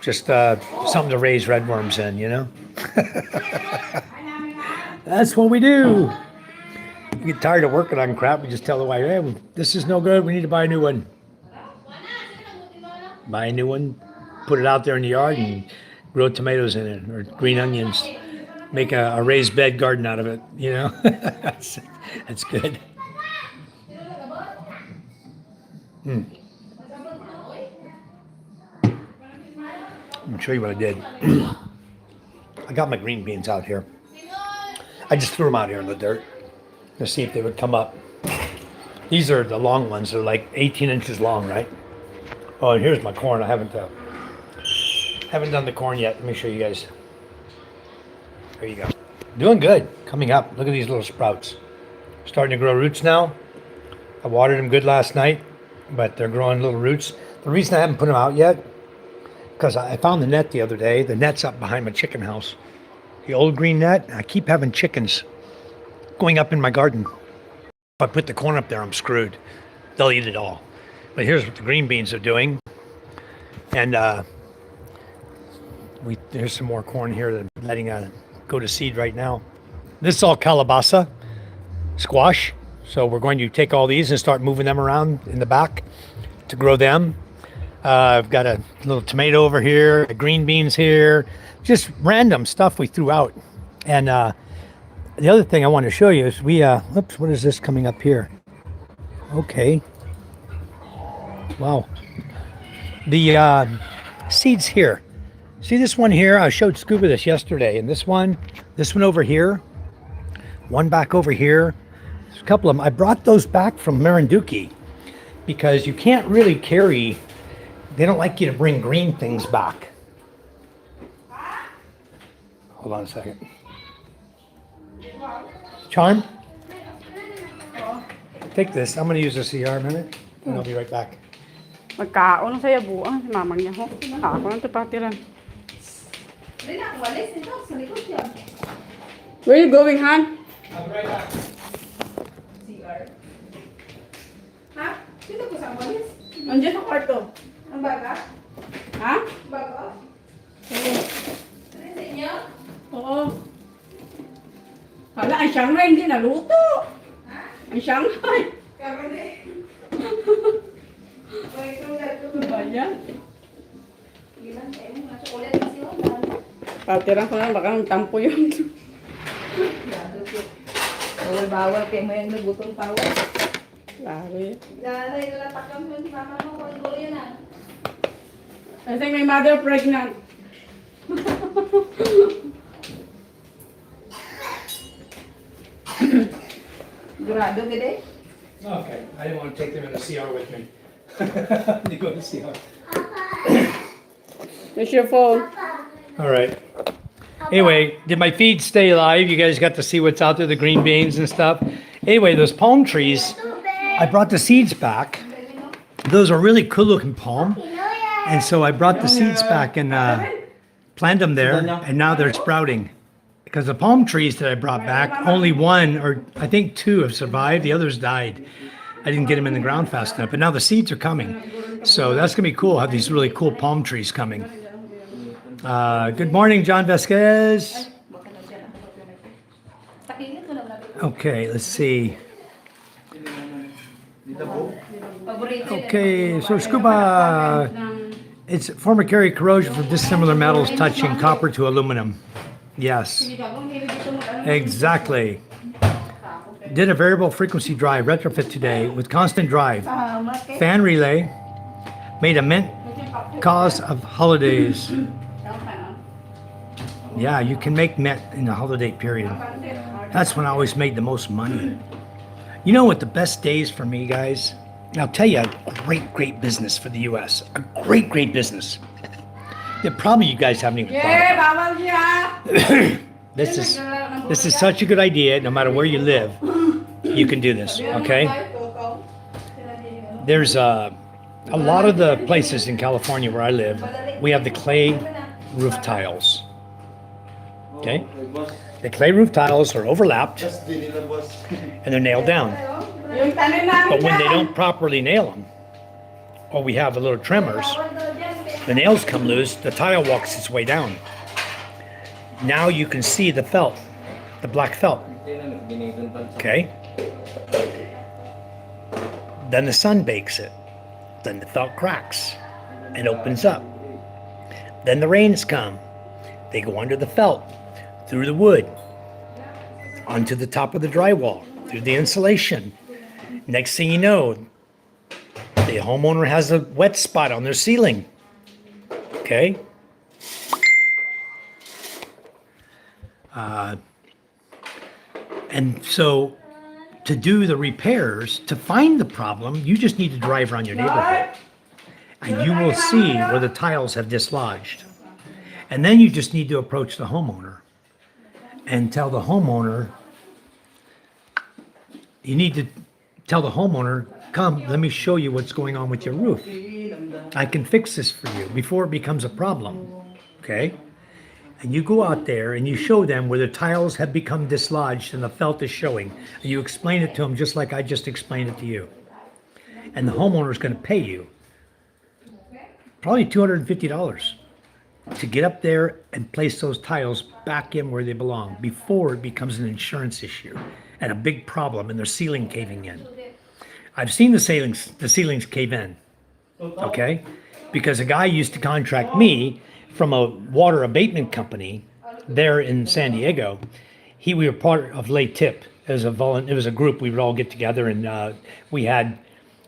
A: just something to raise red worms in, you know? That's what we do. We get tired of working on crap, we just tell the wife, hey, this is no good, we need to buy a new one. Buy a new one, put it out there in the yard, and grow tomatoes in it, or green onions. Make a raised bed garden out of it, you know? That's good. I'm gonna show you what I did. I got my green beans out here. I just threw them out here in the dirt to see if they would come up. These are the long ones. They're like 18 inches long, right? Oh, and here's my corn. I haven't done the corn yet. Let me show you guys. There you go. Doing good. Coming up. Look at these little sprouts. Starting to grow roots now. I watered them good last night, but they're growing little roots. The reason I haven't put them out yet, because I found the net the other day. The net's up behind my chicken house. The old green net. I keep having chickens going up in my garden. If I put the corn up there, I'm screwed. They'll eat it all. But here's what the green beans are doing. And there's some more corn here that I'm letting go to seed right now. This is all calabaza, squash. So we're going to take all these and start moving them around in the back to grow them. I've got a little tomato over here, green beans here, just random stuff we threw out. And the other thing I want to show you is oops, what is this coming up here? Okay. Wow. The seeds here. See this one here? I showed Scuba this yesterday, and this one over here, one back over here. There's a couple of them. I brought those back from Marinduque, because you can't really carry, they don't like you to bring green things back. Hold on a second. Charm, take this. I'm going to use the CR a minute, and I'll be right back.
B: Magkaon sa yabuang si mamang niya ho. Ako lang ito patiran.
C: Hindi na, walis ito. Sa likod yan.
B: Where you going, Han?
A: I'll be right back.
C: CR. Ha? Sino ko sa walis?
B: Nandiyan sa kwarto.
C: Ang baga?
B: Ha?
C: Baga?
B: Oo.
C: Ano sa inyo?
B: Oo. Hala, ang Shanghai hindi naluto.
C: Ha?
B: Ang Shanghai.
C: Karoon eh. Wait, kung dito.
B: Ano ba yan?
C: Ilan kayo? Mga chocolate kasi yun.
B: Patiran ko na, baka tampo yun.
C: Bawal-bawal kayo mo yung nagutong tawag.
B: Klaro yun.
C: Dahil nalatakam mo si mama mo kung gulo yun ah.
B: I think my mother pregnant.
C: Durado gede?
A: Okay, I didn't want to take them in the CR with me. They go to CR.
B: It's your phone.
A: All right. Anyway, did my feed stay alive? You guys got to see what's out there, the green beans and stuff. Anyway, those palm trees, I brought the seeds back. Those are really cool looking palm. And so I brought the seeds back and planted them there, and now they're sprouting. Because the palm trees that I brought back, only one or I think two have survived. The others died. I didn't get them in the ground fast enough, but now the seeds are coming. So that's gonna be cool. Have these really cool palm trees coming. Good morning, John Vasquez. Okay, let's see. Okay, so scuba, it's former carry corrosion from dissimilar metals touching copper to aluminum. Yes, exactly. Did a variable frequency drive retrofit today with constant drive. Fan relay made a mint cause of holidays. Yeah, you can make mint in the holiday period. That's when I always made the most money. You know what the best days for me, guys? And I'll tell you, a great business for the U.S. A great business. Yeah, probably you guys haven't even thought about it. This is such a good idea. No matter where you live, you can do this. Okay. There's a lot of the places in California where I live. We have the clay roof tiles. Okay. The clay roof tiles are overlapped and they're nailed down. But when they don't properly nail them, or we have the little tremors, the nails come loose, the tile walks its way down. Now you can see the felt, the black felt. Okay? Then the sun bakes it. Then the felt cracks and opens up. Then the rains come. They go under the felt, through the wood, onto the top of the drywall, through the insulation. Next thing you know, the homeowner has a wet spot on their ceiling. Okay? And so to do the repairs, to find the problem, you just need to drive around your neighborhood. And you will see where the tiles have dislodged. And then you just need to approach the homeowner and tell the homeowner, you need to tell the homeowner, come, let me show you what's going on with your roof. I can fix this for you before it becomes a problem. Okay? And you go out there and you show them where the tiles have become dislodged and the felt is showing. And you explain it to them just like I just explained it to you. And the homeowner is going to pay you probably $250 to get up there and place those tiles back in where they belong before it becomes an insurance issue and a big problem and their ceiling caving in. I've seen the ceilings cave in, okay? Because a guy used to contract me from a water abatement company there in San Diego. We were part of Lay Tip. It was a group. We would all get together and we had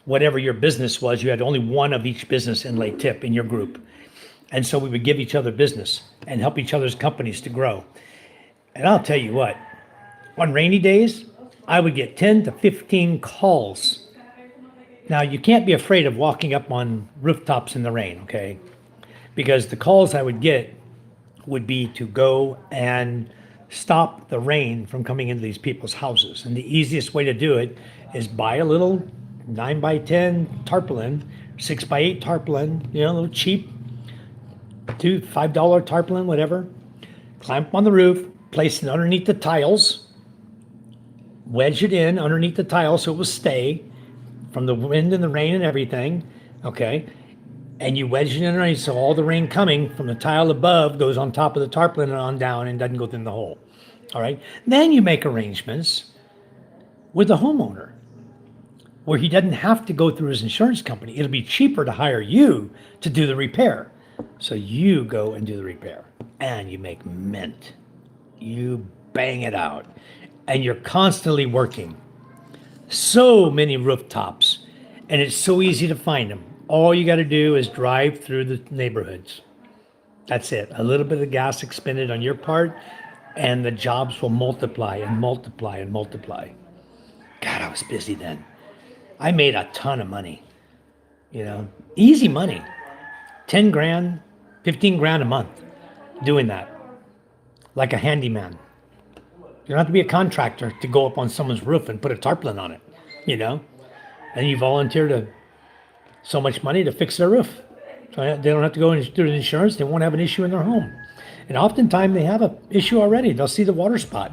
A: whatever your business was. You had only one of each business in Lay Tip in your group. And so we would give each other business and help each other's companies to grow. And I'll tell you what, on rainy days, I would get 10 to 15 calls Now, you can't be afraid of walking up on rooftops in the rain, okay? Because the calls I would get would be to go and stop the rain from coming into these people's houses. And the easiest way to do it is buy a little 9 by 10 tarpaulin, 6 by 8 tarpaulin, a little cheap, $5 tarpaulin, whatever. Climb up on the roof, place it underneath the tiles, wedge it in underneath the tiles so it will stay from the wind and the rain and everything, okay? And you wedge it in underneath so all the rain coming from the tile above goes on top of the tarpaulin and on down and doesn't go in the hole, all right? Then you make arrangements with the homeowner where he doesn't have to go through his insurance company. It'll be cheaper to hire you to do the repair. So you go and do the repair and you make mint. You bang it out and you're constantly working. So many rooftops and it's so easy to find them. All you got to do is drive through the neighborhoods. That's it. A little bit of gas expended on your part and the jobs will multiply and multiply and multiply. God, I was busy then. I made a ton of money, easy money, 10 grand, 15 grand a month doing that, like a handyman. You don't have to be a contractor to go up on someone's roof and put a tarpaulin on it, and you volunteer so much money to fix their roof. So they don't have to go through the insurance. They won't have an issue in their home. And oftentimes they have an issue already. They'll see the water spot.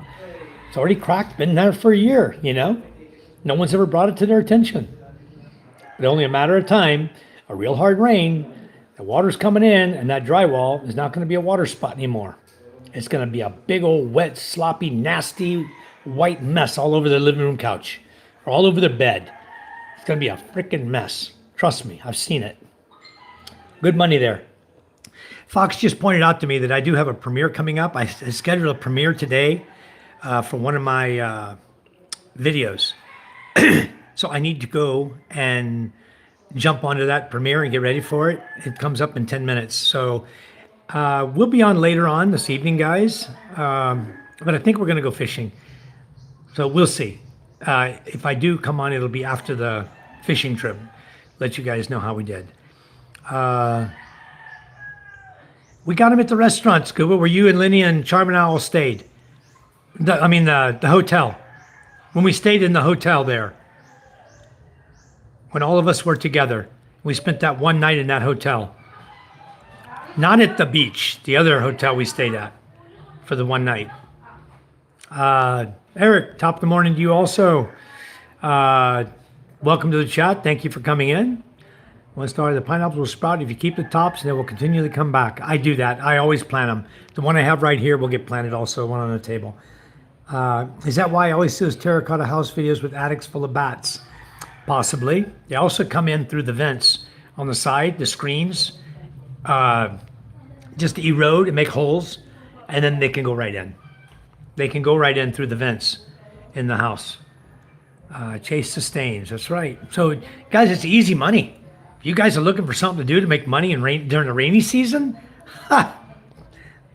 A: It's already cracked, been there for a year, No one's ever brought it to their attention. But only a matter of time, a real hard rain, the water's coming in, and that drywall is not going to be a water spot anymore. It's going to be a big old wet, sloppy, nasty, white mess all over the living room couch or all over the bed. It's going to be a freaking mess. Trust me, I've seen it. Good money there. Fox just pointed out to me that I do have a premiere coming up. I scheduled a premiere today for one of my videos. So I need to go and jump onto that premiere and get ready for it. It comes up in 10 minutes. So we'll be on later on this evening, guys. But I think we're going to go fishing. So we'll see. If I do come on, it'll be after the fishing trip. Let you guys know how we did. We got him at the restaurant, Scuba, where you and Lenny and Charmin all stayed. The hotel. When we stayed in the hotel there. When all of us were together. We spent that one night in that hotel. Not at the beach, the other hotel we stayed at for the one night. Eric, top of the morning to you also. Welcome to the chat. Thank you for coming in. One star, the pineapples will sprout if you keep the tops and they will continually come back. I do that. I always plant them. The one I have right here will get planted also, one on the table. Is that why I always see those terracotta house videos with attics full of bats? Possibly. They also come in through the vents on the side, the screens, just to erode and make holes, and then they can go right in. They can go right in through the vents in the house. Chase sustains, that's right. So, guys, it's easy money. If you guys are looking for something to do to make money during the rainy season,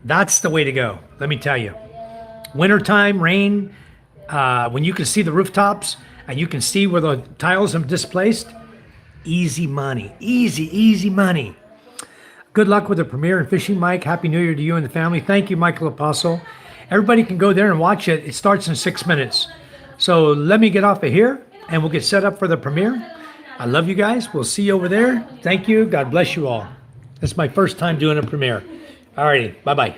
A: that's the way to go, let me tell you. Wintertime, rain, when you can see the rooftops and you can see where the tiles are displaced, easy money, easy money. Good luck with the premiere and fishing, Mike. Happy New Year to you and the family. Thank you, Michael Apostle. Everybody can go there and watch it. It starts in 6 minutes. So let me get off of here and we'll get set up for the premiere. I love you guys. We'll see you over there. Thank you. God bless you all. This is my first time doing a premiere. All righty. Bye-bye.